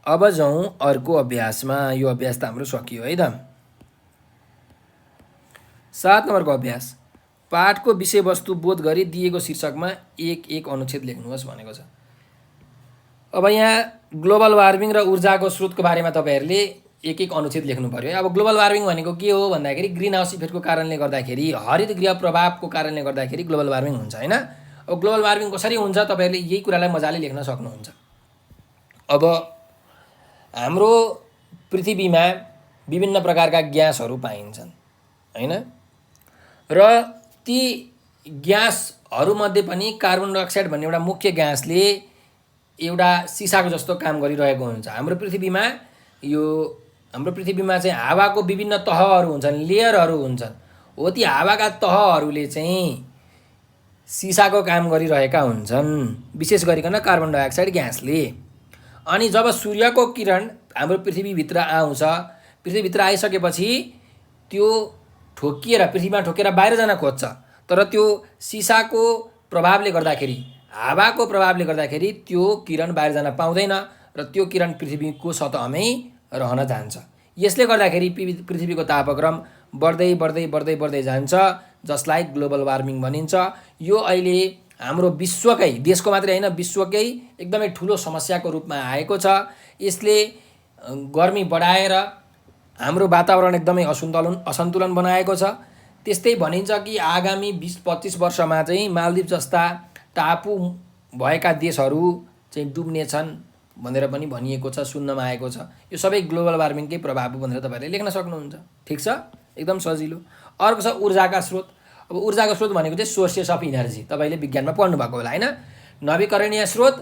अब जाउँ अर्को अभ्यासमा। यो अभ्यास त हाम्रो सकियो है त। 7 नम्बरको अभ्यास पाठको विषयवस्तु बोध गरी दिएको शीर्षकमा एक एक अनुच्छेद लेख्नुहोस् भनेको छ। अब यहाँ ग्लोबल वार्मिङ र ऊर्जाको स्रोतको बारेमा तपाईहरुले एक एक अनुच्छेद लेख्नु पर्यो। अब ग्लोबल वार्मिङ भनेको के हो भन्दाखेरि ग्रीन हाउस इफेक्टको कारणले गर्दाखेरि हरित गृह प्रभावको कारणले गर्दाखेरि ग्लोबल वार्मिङ हुन्छ हैन। अब ग्लोबल वार्मिङ कसरी हुन्छ तपाईहरुले यही कुरालाई मजाले लेख्न सक्नुहुन्छ। अब हाम्रो पृथ्वीमा विभिन्न प्रकारका ग्यासहरू पाइन्छन् हैन। र ती ग्यासहरूमध्ये पनि कार्बन डाइअक्साइड भन्ने एउटा मुख्य ग्यासले एउटा सिसाको जस्तो काम गरिरहेको हुन्छ। हाम्रो पृथ्वीमा चाहिँ हावाको विभिन्न तहहरू हुन्छन् लेयरहरू हुन्छन् हो। ती हावाका तहहरूले चाहिँ सिसाको काम गरिरहेका हुन्छन् विशेष गरिकन कार्बन डाइअक्साइड ग्यासले। अनि जब सूर्यको किरण हाम्रो पृथ्वीभित्र आउँछ पृथ्वीभित्र आइसकेपछि त्यो ठोकिएर पृथ्वीमा ठोकेर बाहिर जान खोज्छ। तर त्यो सिसाको प्रभावले गर्दाखेरि हावाको प्रभावले गर्दाखेरि त्यो किरण बाहिर जान पाउँदैन र त्यो किरण पृथ्वीको सतहमै रहन जान्छ। यसले गर्दाखेरि पृथ्वीको तापक्रम बढ्दै बढ्दै बढ्दै बढ्दै जान्छ जसलाई ग्लोबल वार्मिङ भनिन्छ। यो अहिले हाम्रो विश्वकै देशको मात्रै हैन विश्वकै एकदमै ठुलो समस्याको रूपमा आएको छ। यसले गर्मी बढाएर हाम्रो वातावरण एकदमै असन्तुलन बनाएको छ। त्यस्तै भनिन्छ कि आगामी 20-25 वर्षमा चाहिँ मालदिभ जस्ता टापु भएका देशहरू चाहिँ डुब्ने छन् भनेर पनि भनिएको छ, सुन्नमा आएको छ। यो सबै ग्लोबल वार्मिङकै प्रभाव हो भनेर तपाईँहरूले लेख्न सक्नुहुन्छ। ठिक छ, एकदम सजिलो। अर्को छ ऊर्जाका स्रोत। अब ऊर्जाको स्रोत भनेको चाहिँ सोर्सेस अफ इनर्जी, तपाईँले विज्ञानमा पढ्नुभएको होला होइन। नवीकरणीय स्रोत,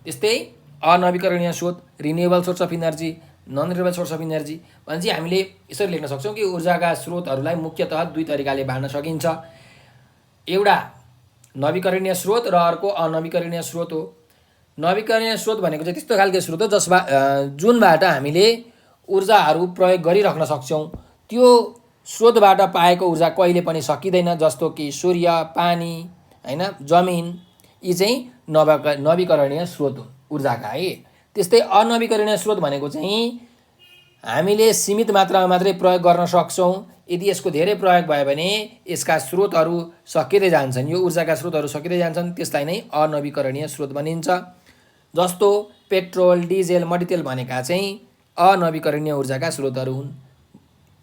त्यस्तै अनवीकरणीय स्रोत, renewable source of energy, non renewable source of energy भनेपछि हामीले यसरी लेख्न सक्छौँ कि ऊर्जाका स्रोतहरूलाई मुख्यतः दुई तरिकाले बाँड्न सकिन्छ। एउटा नवीकरणीय स्रोत र अर्को अनवीकरणीय स्रोत हो। नवीकरणीय स्रोत भनेको चाहिँ त्यस्तो खालको स्रोत हो जुनबाट हामीले ऊर्जाहरू प्रयोग गरिराख्न सक्छौँ। त्यो स्रोतबाट पाएको ऊर्जा कहिले पनि सकिँदैन, जस्तो कि सूर्य, पानी होइन, जमिन, यी चाहिँ नवीकरणीय स्रोत हो ऊर्जाका है। त्यस्तै अनवीकरणीय स्रोत भनेको चाहिँ हामीले सीमित मात्रामा मात्रै प्रयोग गर्न सक्छौँ। यदि यसको धेरै प्रयोग भयो भने यसका स्रोतहरू सकिँदै जान्छन्, यो ऊर्जाका स्रोतहरू सकिँदै जान्छन्, त्यसलाई नै अनवीकरणीय स्रोत भनिन्छ। जस्तो पेट्रोल, डिजेल, मट्टितेल भनेका चाहिँ अनवीकरणीय ऊर्जाका स्रोतहरू हुन्।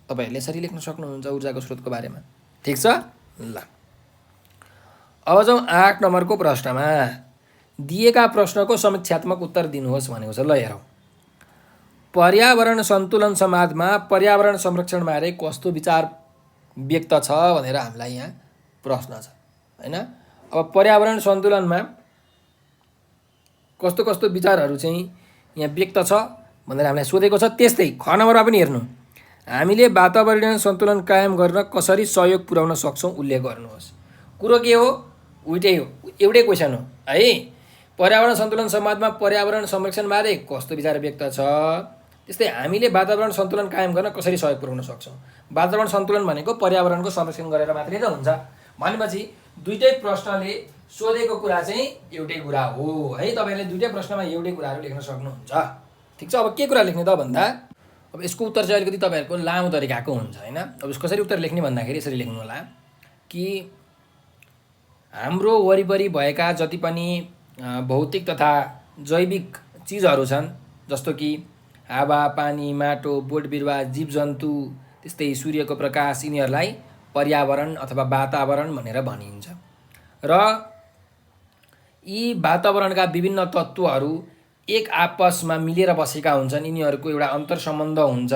तपाईँहरूले यसरी लेख्न सक्नुहुन्छ ऊर्जाको स्रोतको बारेमा। ठिक छ, ल अब जाउँ 8 नम्बरको प्रश्नमा। दिएका प्रश्नको समीक्षात्मक उत्तर दिनुहोस् भनेको छ। ल हेरौँ, पर्यावरण सन्तुलन समाजमा पर्यावरण संरक्षणबारे कस्तो विचार व्यक्त छ भनेर हामीलाई यहाँ प्रश्न छ होइन। अब पर्यावरण सन्तुलनमा कस्तो कस्तो विचारहरू चाहिँ यहाँ व्यक्त छ भनेर हामीलाई सोधेको छ। त्यस्तै ख नम्बरमा पनि हेर्नु, हामीले वातावरणीय सन्तुलन कायम गर्न कसरी सहयोग पुर्याउन सक्छौँ उल्लेख गर्नुहोस्। कुरो के हो? उल्टै हो, एउटै क्वेसन हो है। पर्यावरण सन्तुलन समाजमा पर्यावरण संरक्षणबारे कस्तो विचार व्यक्त छ, त्यस्तै हामीले वातावरण सन्तुलन कायम गर्न कसरी सहयोग पुर्याउन सक्छौँ। वातावरण सन्तुलन भनेको पर्यावरणको संरक्षण गरेर मात्रै त हुन्छ भनेपछि दुईटै प्रश्नले सोधेको कुरा चाहिँ एउटै कुरा हो है। तपाईँले दुईटै प्रश्नमा एउटै कुराहरू लेख्न सक्नुहुन्छ। ठिक छ, अब के कुरा लेख्ने त भन्दा अब यसको उत्तर चाहिँ अलिकति तपाईँहरूको लामो तरिकाको हुन्छ होइन। अब कसरी उत्तर लेख्ने भन्दाखेरि यसरी लेख्नु होला कि हाम्रो वरिपरि भएका जति पनि भौतिक तथा जैविक चिजहरू छन्, जस्तो कि हावा, पानी, माटो, बोट बिरुवा, जीवजन्तु, त्यस्तै सूर्यको प्रकाश, यिनीहरूलाई पर्यावरण अथवा वातावरण भनेर भनिन्छ। र यी वातावरणका विभिन्न तत्त्वहरू एक आपसमा मिलेर बसेका हुन्छन्, यिनीहरूको एउटा अन्तर्सम्बन्ध हुन्छ,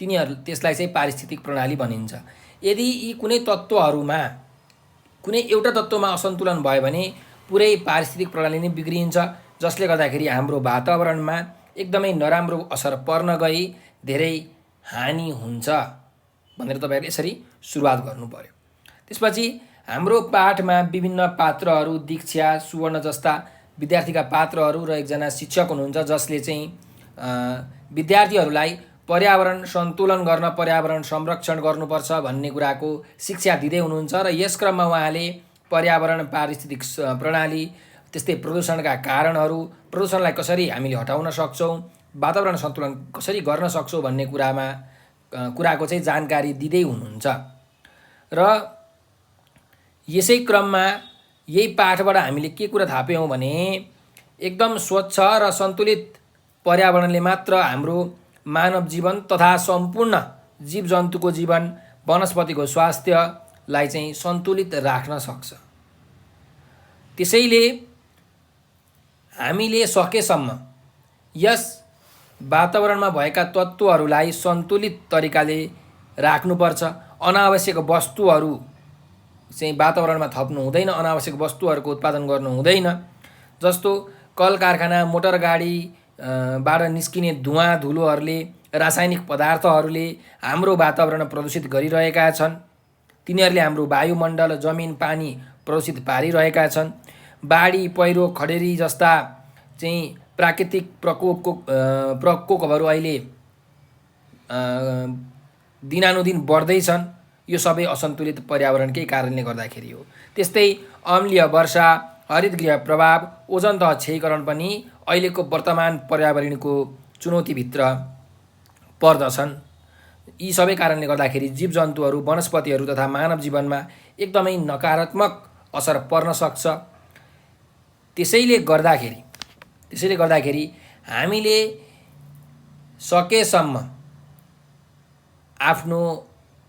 त्यसलाई चाहिँ पारिस्थितिक प्रणाली भनिन्छ। यदि यी कुनै तत्त्वहरूमा कुनै एउटा तत्त्वमा असन्तुलन भयो भने पुरै पारिस्थितिक प्रणाली नै बिग्रिन्छ, जसले गर्दाखेरि हाम्रो वातावरणमा एकदमै नराम्रो असर पर्न गई धेरै हानि हुन्छ भनेर तपाईँहरूले यसरी सुरुवात गर्नु पर्यो। त्यसपछि हाम्रो पाठमा विभिन्न पात्रहरू, दीक्षा, सुवर्ण जस्ता विद्यार्थीका पात्रहरू र एकजना शिक्षक हुनुहुन्छ, जसले चाहिँ विद्यार्थीहरूलाई पर्यावरण सन्तुलन गर्न, पर्यावरण संरक्षण गर्नुपर्छ भन्ने कुराको शिक्षा दिँदै हुनुहुन्छ। र यस क्रममा उहाँले पर्यावरण, पारिस्थितिक प्रणाली, त्यस्तै प्रदूषणका कारणहरू, प्रदूषणलाई कसरी हामीले हटाउन सक्छौँ, वातावरण सन्तुलन कसरी गर्न सक्छौँ भन्ने कुराको चाहिँ जानकारी दिँदै हुनुहुन्छ। र यसै क्रममा यही पाठबाट हामीले के कुरा थाहा पायौँ भने एकदम स्वच्छ र सन्तुलित पर्यावरणले मात्र हाम्रो मानव जीवन तथा सम्पूर्ण जीवजन्तुको जीवन, वनस्पतिको स्वास्थ्यलाई चाहिँ सन्तुलित राख्न सक्छ। त्यसैले हामीले सकेसम्म यस वातावरणमा भएका तत्त्वहरूलाई सन्तुलित तरिकाले राख्नुपर्छ। अनावश्यक वस्तुहरू चाहिँ वातावरणमा थप्नु हुँदैन, अनावश्यक वस्तुहरूको उत्पादन गर्नु हुँदैन। जस्तो कल कारखाना, मोटर गाडी बाट निस्किने धुवाँ धुलोहरूले, रासायनिक पदार्थहरूले हाम्रो वातावरण प्रदूषित गरिरहेका छन्। तिनीहरूले हाम्रो वायुमण्डल, जमिन, पानी प्रदूषित पारिरहेका छन्। बाढी, पहिरो, खडेरी जस्ता चाहिँ प्राकृतिक प्रकोपहरू अहिले दिनानुदिन बढ्दैछन्। यो सबै असन्तुलित पर्यावरणकै कारणले गर्दाखेरि हो। त्यस्तै अम्लीय वर्षा, हरितगृह प्रभाव, ओजन तह क्षयीकरण पनि अहिलेको वर्तमान पर्यावरणको चुनौतीभित्र पर्दछन्। यी सबै कारणले गर्दाखेरि जीवजन्तुहरू, वनस्पतिहरू तथा मानव जीवनमा एकदमै नकारात्मक असर पर्न सक्छ। त्यसैले गर्दाखेरि हामीले सकेसम्म आफ्नो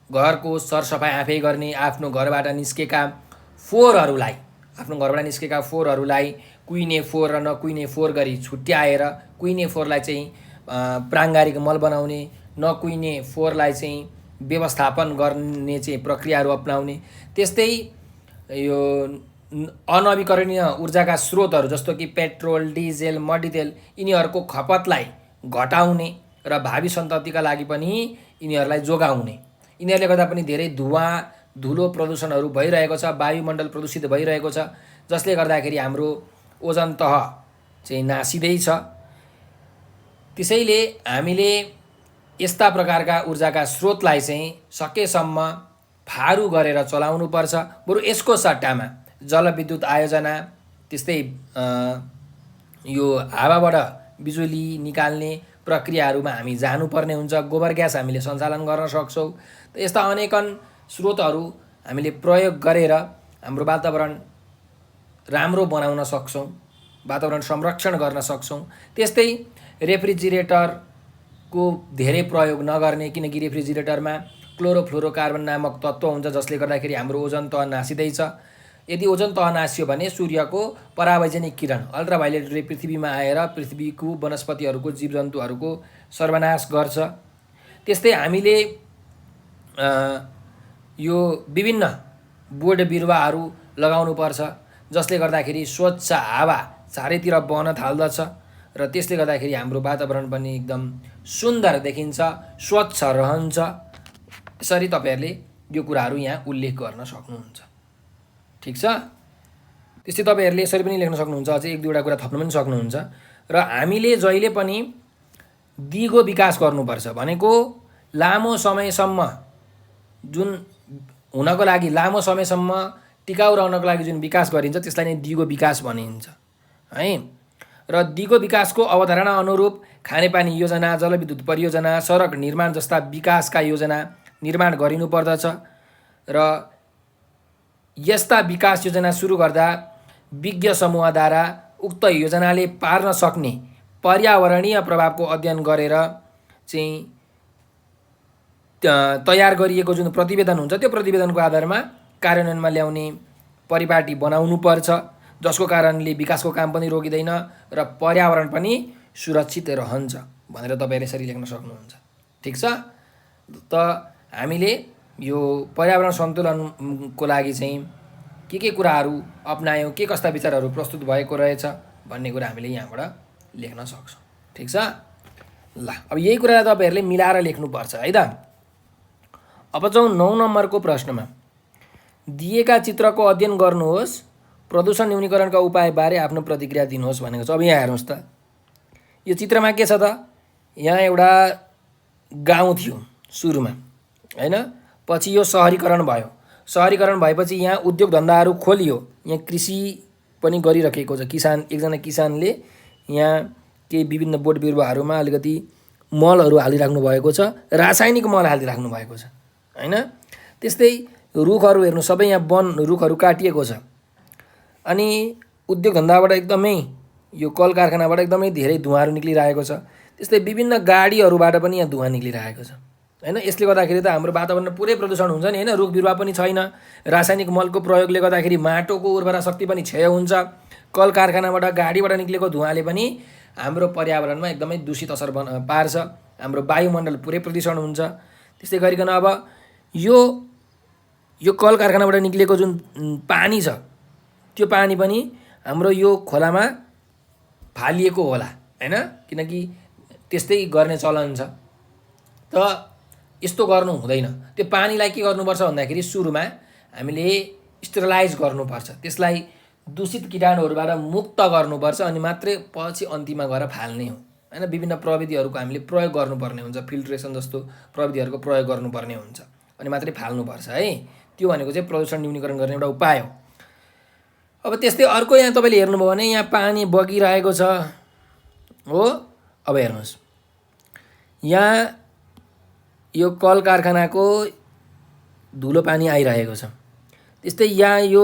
घरको सरसफाइ आफै गर्ने, आफ्नो घरबाट निस्केका फोहोरहरूलाई कुइने फोहोर र नकुइने फोहोर गरी छुट्याएर कुइने फोहोरलाई चाहिँ प्राङ्गारिक मल बनाउने, नकुइने फोहोरलाई चाहिँ व्यवस्थापन गर्ने चाहिँ प्रक्रियाहरू अपनाउने, त्यस्तै यो अनवीकरणीय ऊर्जाका स्रोतहरू जस्तो कि पेट्रोल, डिजेल, मट्टीतेल यिनीहरूको खपतलाई घटाउने र भावी सन्ततिका लागि पनि यिनीहरूलाई जोगाउने। यिनीहरूले गर्दा पनि धेरै धुवाँ, धुलो प्रदूषणहरू भइरहेको छ, वायुमण्डल प्रदूषित भइरहेको छ, जसले गर्दाखेरि हाम्रो ओजन तह चाहिँ नासिँदैछ। त्यसैले हामीले यस्ता प्रकारका ऊर्जाका स्रोतलाई चाहिँ सकेसम्म फारू गरेर चलाउनुपर्छ। बरु यसको सट्टामा जलविद्युत आयोजना, त्यस्तै यो हावाबाट बिजुली निकाल्ने प्रक्रियाहरूमा हामी जानुपर्ने हुन्छ। गोबर ग्यास हामीले सञ्चालन गर्न सक्छौँ। त यस्ता अनेकन स्रोतहरू हामीले प्रयोग गरेर हाम्रो वातावरण राम्रो बनाउन सक्छौँ, वातावरण संरक्षण गर्न सक्छौँ। त्यस्तै रेफ्रिजिरेटरको धेरै प्रयोग नगर्ने, किनकि रेफ्रिजिरेटरमा क्लोरोफ्लोरोकार्बन नामक तत्त्व हुन्छ जसले गर्दाखेरि हाम्रो ओजन तह नासिँदैछ। यदि ओजन तह नासियो भने सूर्यको परावैजनिक किरण अल्ट्राभायोलेट रे पृथ्वीमा आएर पृथ्वीको वनस्पतिहरूको, जीवजन्तुहरूको सर्वनाश गर्छ। त्यस्तै हामीले यो विभिन्न बोट बिरुवाहरू लगाउनुपर्छ जसले गर्दाखेरि स्वच्छ हावा चारैतिर बहन थाल्दछ र त्यसले गर्दाखेरि हाम्रो वातावरण पनि एकदम सुन्दर देखिन्छ, स्वच्छ रहन्छ। यसरी तपाईँहरूले यो कुराहरू यहाँ उल्लेख गर्न सक्नुहुन्छ। ठिक छ। त्यस्तै तपाईँहरूले यसरी पनि लेख्न सक्नुहुन्छ, अझै एक दुईवटा कुरा थप्न पनि सक्नुहुन्छ। र हामीले जहिले पनि दिगो विकास गर्नुपर्छ भनेको लामो समयसम्म जुन हुनको लागि, लामो समयसम्म टिकाउ रहनको लागि जुन विकास गरिन्छ त्यसलाई नै दिगो विकास भनिन्छ है। र दिगो विकासको अवधारणा अनुरूप खानेपानी योजना, जलविद्युत परियोजना, सडक निर्माण जस्ता विकासका योजना निर्माण गरिनुपर्दछ। र यस्ता विकास योजना सुरु गर्दा विज्ञ समूहद्वारा उक्त योजनाले पार्न सक्ने पर्यावरणीय प्रभावको अध्ययन गरेर चाहिँ तयार गरिएको जुन प्रतिवेदन हुन्छ त्यो प्रतिवेदनको आधारमा कार्यान्वयनमा ल्याउने परिपाटी बनाउनुपर्छ, जसको कारणले विकासको काम पनि रोकिँदैन र पर्यावरण पनि सुरक्षित रहन्छ भनेर तपाईँहरूले यसरी लेख्न सक्नुहुन्छ। ठिक छ। त हामीले यो पर्यावरण सन्तुलनको लागि चाहिँ के कुराहरू अपनायौँ, के कस्ता विचारहरू प्रस्तुत भएको रहेछ भन्ने कुरा हामीले यहाँबाट लेख्न सक्छौँ। ठिक छ। ल, अब यही कुरालाई तपाईँहरूले मिलाएर लेख्नुपर्छ है त। अब जाउँ 9 नम्बरको प्रश्नमा। दिएका चित्रको अध्ययन गर्नुहोस्, प्रदूषण न्यूनीकरणका उपायबारे आफ्नो प्रतिक्रिया दिनुहोस् भनेको छ। अब यहाँ हेर्नुहोस् त, यो चित्रमा के छ त, यहाँ एउटा गाउँ थियो सुरुमा हैन, पछि यो सहरीकरण भयो। सहरीकरण भएपछि यहाँ उद्योग धन्दाहरू खोलियो, यहाँ कृषि पनि गरिरहेको छ। एकजना किसानले यहाँ केही विभिन्न बोट बिरुवाहरूमा अलिकति मलहरू हालिराख्नु भएको छ, रासायनिक मल हालिराख्नु भएको छ हैन। त्यस्तै रुखहरू हेर्नु, सबै यहाँ वन रुखहरू काटिएको छ। अनि उद्योग धन्दाबाट एकदमै, यो कल कारखानाबाट एकदमै धेरै धुवाँहरू निक्लिरहेको छ। त्यस्तै विभिन्न गाडीहरूबाट पनि यहाँ धुवाँ निक्लिरहेको छ हैन। यसले गर्दाखेरि त हाम्रो वातावरण पुरै प्रदूषण हुन्छ नि हैन। रुख बिरुवा पनि छैन, रासायनिक मलको प्रयोगले गर्दाखेरि माटोको उर्वरा शक्ति पनि क्षय हुन्छ। कल कारखानाबाट, गाडीबाट निक्लेको धुवाँले पनि हाम्रो पर्यावरणमा एकदमै दूषित असर पार्छ। हाम्रो वायुमण्डल पुरै प्रदूषण हुन्छ। त्यस्तै गरिकन अब यो कल कारखानाबाट निक्लेको जुन पानी छ त्यो पानी पनि हाम्रो यो खोलामा फालिएको होला हैन, किनकि त्यस्तै गर्ने चलन छ। त यस्तो गर्नु हुँदैन। त्यो पानीलाई के गर्नुपर्छ भन्दाखेरि सुरुमा हामीले स्टेरलाइज गर्नुपर्छ, त्यसलाई दूषित कीटाणुहरूबाट मुक्त गर्नुपर्छ, अनि मात्रै पछि अन्तिममा गएर फाल्ने हो हैन। विभिन्न प्रविधिहरूको हामीले प्रयोग गर्नुपर्ने हुन्छ, फिल्ट्रेसन जस्तो प्रविधिहरूको प्रयोग गर्नुपर्ने हुन्छ, अनि मात्रै फाल्नुपर्छ है। त्यो भनेको चाहिँ प्रदूषण न्यूनीकरण गर्ने एउटा उपाय हो। अब त्यस्तै अर्को यहाँ तपाईँले हेर्नुभयो भने यहाँ पानी बगिरहेको छ हो। अब हेर्नुहोस्, यहाँ यो कल कारखानाको धुलो पानी आइरहेको छ। त्यस्तै यहाँ यो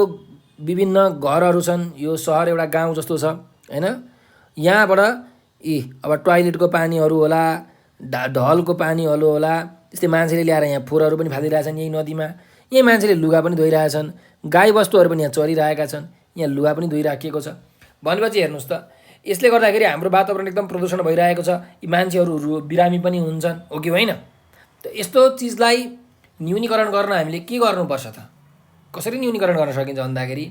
विभिन्न घरहरू छन्, यो सहर एउटा गाउँ जस्तो छ हैन। यहाँबाट अब टोयलेटको पानीहरू होला, ढलको पानीहरू होला, त्यस्तै मान्छेले ल्याएर यहाँ फोहोरहरू पनि फालिरहेछन् यही नदीमा। यही मान्छेले लुगा पनि धोइरहेछन्, गाई बस्तुहरू पनि यहाँ चरिरहेका छन्, यहाँ लुगा पनि धोइराखिएको छ। भनेपछि हेर्नुहोस् त, यसले गर्दाखेरि हाम्रो वातावरण एकदम प्रदूषण भइरहेको छ। यी मान्छेहरू बिरामी पनि हुन्छन्, हो कि होइन? त यस्तो चिजलाई न्यूनीकरण गर्न हामीले के गर्नुपर्छ त? कसरी न्यूनीकरण गर्न सकिन्छ भन्दाखेरि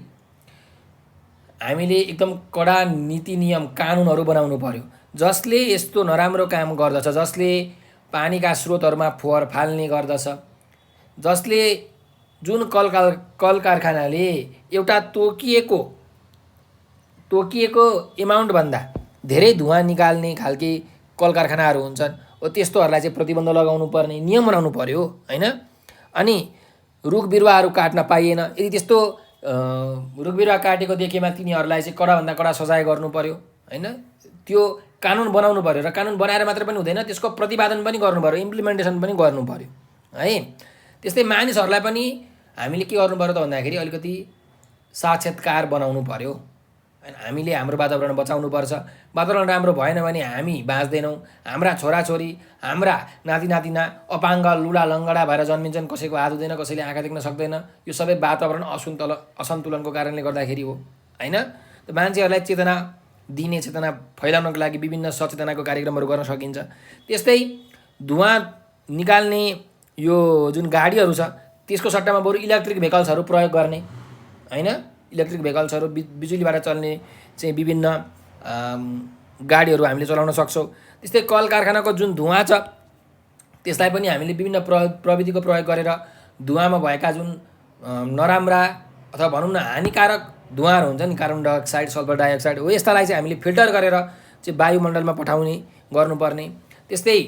हामीले एकदम कडा नीति नियम कानुनहरू बनाउनु पर्यो, जसले यस्तो नराम्रो काम गर्दछ, जसले पानीका स्रोतहरूमा फोहोर फाल्ने गर्दछ, जसले जुन कल कारखानाले एउटा तोकिएको एमाउन्टभन्दा धेरै धुवाँ निकाल्ने खालके कल कारखानाहरू हुन्छन्, हो त्यस्तोहरूलाई चाहिँ प्रतिबन्ध लगाउनु पर्ने नियम बनाउनु पर्यो, होइन? अनि रुख बिरुवाहरू काट्न पाइएन, यदि त्यस्तो रुख बिरुवा काटेको देखेमा तिनीहरूलाई चाहिँ कडाभन्दा कडा सजाय गर्नु पर्यो, होइन? त्यो कानुन बनाउनु पर्यो, र कानुन बनाएर मात्र पनि हुँदैन, त्यसको प्रतिपादन पनि गर्नु पर्यो, इम्प्लिमेन्टेसन पनि गर्नु पर्यो, है? त्यस्तै मानिसहरूलाई पनि हामीले के गर्नु पर्यो त भन्दाखेरि अलिकति साक्षात्कार बनाउनु पर्यो, होइन? हामीले हाम्रो वातावरण बचाउनुपर्छ। वातावरण राम्रो भएन भने हामी बाँच्दैनौँ, हाम्रा छोराछोरी, हाम्रा नाति नातिना अपाङ्ग लुला लङ्गडा भएर जन्मिन्छन्, कसैको हात हुँदैन, कसैले आँखा देख्न सक्दैन। यो सबै वातावरण असन्तुलनको कारणले गर्दाखेरि हो, होइन? त मान्छेहरूलाई चेतना दिने, चेतना फैलाउनको लागि विभिन्न सचेतनाको कार्यक्रमहरू गर्न सकिन्छ। त्यस्तै धुवाँ निकाल्ने यो जुन गाडीहरू छ त्यसको सट्टामा बरु इलेक्ट्रिक भेहिकल्सहरू प्रयोग गर्ने, होइन? इलेक्ट्रिक भेहिकल्सहरू बिजुलीबाट चल्ने चाहिँ विभिन्न गाडीहरू हामीले चलाउन सक्छौँ। त्यस्तै कल कारखानाको जुन धुवाँ छ त्यसलाई पनि हामीले विभिन्न प्रविधिको प्रयोग गरेर धुवाँमा भएका जुन नराम्रा अथवा भनौँ न हानिकारक धुवाँहरू हुन्छ नि, कार्बन डाइअक्साइड, सल्फर डाइअक्साइड, हो यस्तालाई चाहिँ हामीले फिल्टर गरेर चाहिँ वायुमण्डलमा पठाउने गर्नुपर्ने। त्यस्तै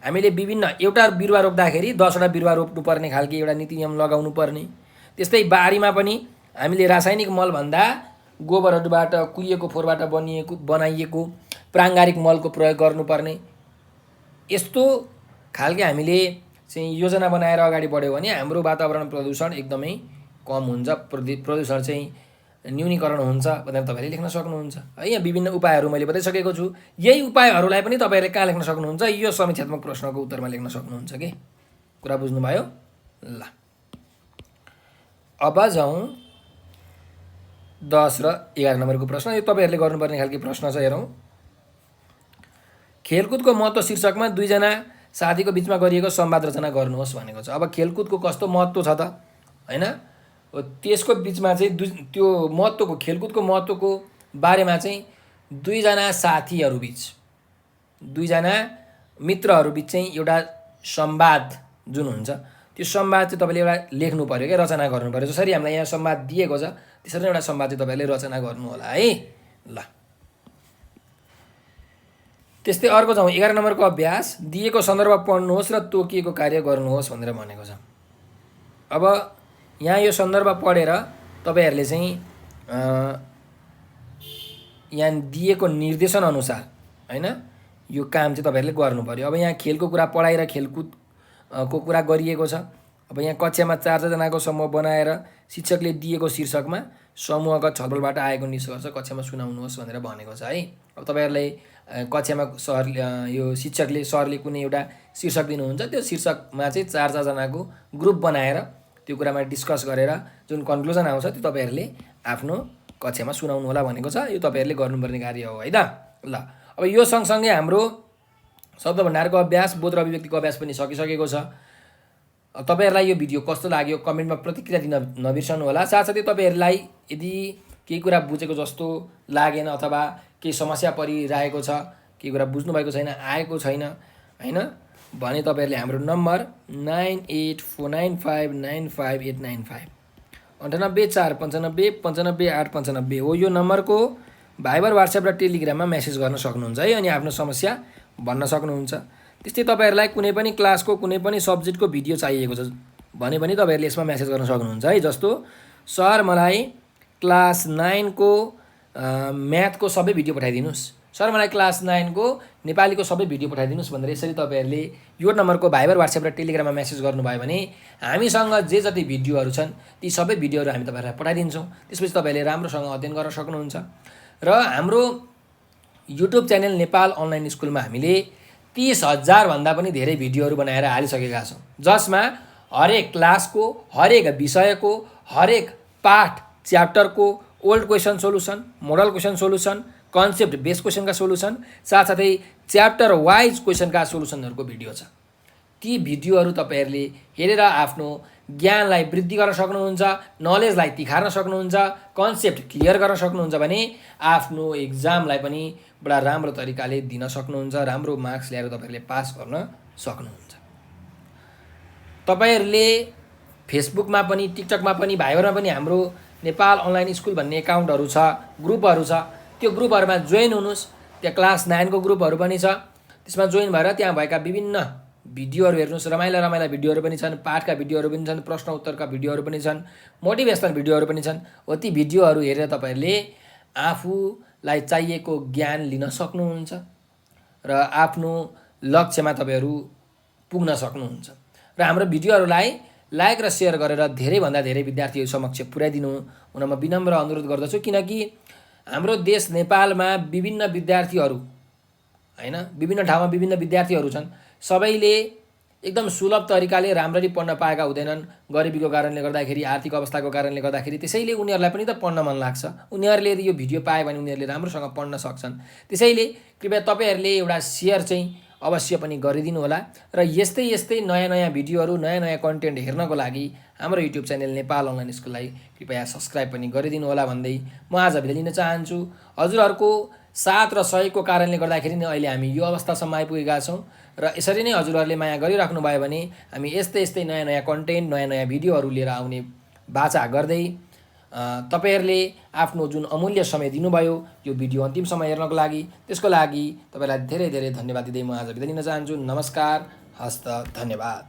हामीले विभिन्न एउटा बिरुवा रोप्दाखेरि 10वटा बिरुवा रोप्नुपर्ने खालके एउटा नीति नियम लगाउनु पर्ने। त्यस्तै बारीमा पनि हामीले रासायनिक मलभन्दा गोबरहरूबाट, कुहिएको फोहोरबाट बनाइएको प्राङ्गारिक मलको प्रयोग गर्नुपर्ने। यस्तो खालके हामीले चाहिँ योजना बनाएर अगाडि बढ्यो भने हाम्रो वातावरण प्रदूषण एकदमै कम हुन्छ, प्रदूषण चाहिँ न्यूनीकरण हुन्छ भनेर तपाईँले लेख्न सक्नुहुन्छ, है? यहाँ विभिन्न उपायहरू मैले बताइसकेको छु। यही उपायहरूलाई पनि तपाईँहरूले कहाँ लेख्न सक्नुहुन्छ? यो समीक्षात्मक प्रश्नको उत्तरमा लेख्न सक्नुहुन्छ कि कुरा बुझ्नुभयो? ल, अब जाउँ 10 र 11 नम्बरको प्रश्न। यो तपाईँहरूले गर्नुपर्ने खालके प्रश्न छ, हेरौँ। खेलकुदको महत्त्व शीर्षकमा 2 जना साथीको बिचमा गरिएको संवाद रचना गर्नुहोस् भनेको छ। अब खेलकुदको कस्तो महत्त्व छ त, होइन? त्यसको बिचमा चाहिँ त्यो महत्त्वको, खेलकुदको महत्त्वको बारेमा चाहिँ 2 जना साथीहरू बिच, 2 जना मित्रहरू बिच चाहिँ एउटा संवाद जुन हुन्छ त्यो संवाद चाहिँ तपाईँले एउटा लेख्नु पर्यो क्या, रचना गर्नु पर्यो। जसरी हामीलाई यहाँ संवाद दिएको छ त्यसरी नै एउटा संवाद चाहिँ तपाईँले रचना गर्नु होला, है? ल, त्यस्तै अर्को जाउँ 11 नम्बरको अभ्यास। दिएको सन्दर्भ पढ्नुहोस् र तोकिएको कार्य गर्नुहोस् भनेर भनेको छ। अब यहाँ यो सन्दर्भ पढेर तपाईँहरूले चाहिँ यहाँ दिएको निर्देशन अनुसार, होइन, यो काम चाहिँ तपाईँहरूले गर्नु पर्यो। अब यहाँ खेलको कुरा, पढाइ र खेलकुदको कुरा गरिएको छ। अब यहाँ कक्षामा 4 जनाको समूह बनाएर शिक्षकले दिएको शीर्षकमा समूहगत छलफलबाट आएको निष्कर्ष कक्षामा सुनाउनुहोस् भनेर भनेको छ, है? अब तपाईँहरूलाई कक्षामा सरले कुनै एउटा शीर्षक दिनुहुन्छ, त्यो शीर्षकमा चाहिँ 4 जनाको ग्रुप बनाएर त्यो कुरामा डिस्कस गरेर जुन कन्क्लुजन आउँछ त्यो तपाईँहरूले आफ्नो कक्षामा सुनाउनु होला भनेको छ। यो तपाईँहरूले गर्नुपर्ने कार्य हो, है त? ल, अब यो सँगसँगै हाम्रो शब्द भण्डारको अभ्यास, बोध र अभिव्यक्तिको अभ्यास पनि सकिसकेको छ। तपाईँहरूलाई यो भिडियो कस्तो लाग्यो कमेन्टमा प्रतिक्रिया दिन नबिर्सनु होला। साथसाथै तपाईँहरूलाई यदि केही कुरा बुझेको जस्तो लागेन अथवा केही समस्या परिरहेको छ, केही कुरा बुझ्नुभएको छैन, आएको छैन, होइन भने तपाईँहरूले हाम्रो नम्बर 9849595895 9845955895 हो, यो नम्बरको भाइबर, वाट्सएप र टेलिग्राममा मेसेज गर्न सक्नुहुन्छ, है? अनि आफ्नो समस्या भन्न सक्नुहुन्छ। त्यस्तै तपाईँहरूलाई कुनै पनि क्लासको कुनै पनि सब्जेक्टको भिडियो चाहिएको छ भने पनि तपाईँहरूले यसमा मेसेज गर्न सक्नुहुन्छ, है? जस्तो सर मलाई क्लास 9 को म्याथको सबै भिडियो पठाइदिनुहोस्, सर मलाई क्लास 9 को नेपालीको सबै भिडियो पठाइदिनुहोस् भनेर यसरी तपाईँहरूले यो नम्बरको भाइबर, वाट्सएप र टेलिग्राममा मेसेज गर्नुभयो भने हामीसँग जे जति भिडियोहरू छन् ती सबै भिडियोहरू हामी तपाईँहरूलाई पठाइदिन्छौँ। त्यसपछि तपाईँले राम्रोसँग अध्ययन गर्न सक्नुहुन्छ। र हाम्रो युट्युब च्यानल नेपाल अनलाइन स्कुलमा हामीले 30,000 भन्दा पनि धेरै भिडियोहरू बनाएर हालिसकेका छौँ, जसमा हरेक क्लासको, हरेक विषयको, हरेक पाठ च्याप्टरको old question solution, model question solution, concept base क्वेसनका सोल्युसन, साथसाथै च्याप्टर वाइज क्वेसनका सोल्युसनहरूको भिडियो छ। ती भिडियोहरू तपाईँहरूले हेरेर आफ्नो ज्ञानलाई वृद्धि गर्न सक्नुहुन्छ, नलेजलाई तिखार्न सक्नुहुन्छ, कन्सेप्ट क्लियर गर्न सक्नुहुन्छ भने आफ्नो एक्जामलाई पनि बडा राम्रो तरिकाले दिन सक्नुहुन्छ, राम्रो मार्क्स ल्याएर तपाईँहरूले पास गर्न सक्नुहुन्छ। तपाईँहरूले फेसबुकमा पनि टिकटकमा पनि भाइबरमा पनि हाम्रो नेपाल अनलाइन स्कुल भन्ने एकाउन्टहरू छ, ग्रुपहरू छ। त्यो ग्रुपहरूमा जोइन हुनुहोस्। त्यहाँ क्लास 9 को ग्रुपहरू पनि छ। त्यसमा जोइन भएर त्यहाँ भएका विभिन्न भिडियोहरू हेर्नुहोस्। रमाइला रमाइला भिडियोहरू पनि छन्, पाठका भिडियोहरू पनि छन्, प्रश्न उत्तरका भिडियोहरू पनि छन्, मोटिभेसनल भिडियोहरू पनि छन्। हो ती भिडियोहरू हेरेर तपाईँहरूले आफूलाई चाहिएको ज्ञान लिन सक्नुहुन्छ र आफ्नो लक्ष्यमा तपाईँहरू पुग्न सक्नुहुन्छ। र हाम्रो भिडियोहरूलाई लाइक र सेयर गरेर धेरैभन्दा धेरै विद्यार्थीहरू समक्ष पुर्याइदिनु हुन म विनम्र अनुरोध गर्दछु। किनकि हाम्रो देश नेपालमा विभिन्न विद्यार्थीहरू हैन, विभिन्न ठाउँमा विभिन्न विद्यार्थीहरू छन्। सबैले एकदम सुलभ तरिकाले राम्ररी पढ्न पाएका हुँदैनन्, गरिबीको कारणले गर्दाखेरि, आर्थिक अवस्थाको कारणले गर्दाखेरि। त्यसैले उनीहरूलाई पनि त पढ्न मन लाग्छ। उनीहरूले यदि यो भिडियो पाए भने उनीहरूले राम्रोसँग पढ्न सक्छन्। त्यसैले कृपया तपाईँहरूले एउटा सेयर चाहिँ अवश्य पनि गरिदिनु होला। र यस्तै यस्तै नयाँ नयाँ भिडियोहरू, नयाँ नयाँ कन्टेन्ट हेर्नको लागि हाम्रो युट्युब च्यानल नेपाल अनलाइन स्कुललाई कृपया सब्सक्राइब पनि गरिदिनु होला भन्दै म आज बिदा लिन चाहन्छु। हजुरहरूको साथ र सहयोगको कारणले गर्दाखेरि नै अहिले हामी यो अवस्थासम्म आइपुगेका छौँ। र यसरी नै हजुरहरूले माया गरिराख्नु भयो भने हामी यस्तै यस्तै नयाँ नयाँ कन्टेन्ट, नयाँ नयाँ भिडियोहरू लिएर आउने बाचा गर्दै तपाईँहरूले आफ्नो जुन अमूल्य समय दिनुभयो यो भिडियो अन्तिमसम्म हेर्नको लागि, त्यसको लागि तपाईँलाई धेरै धेरै धन्यवाद दिँदै म आज बिदा लिन चाहन्छु। नमस्कार, हस्त, धन्यवाद।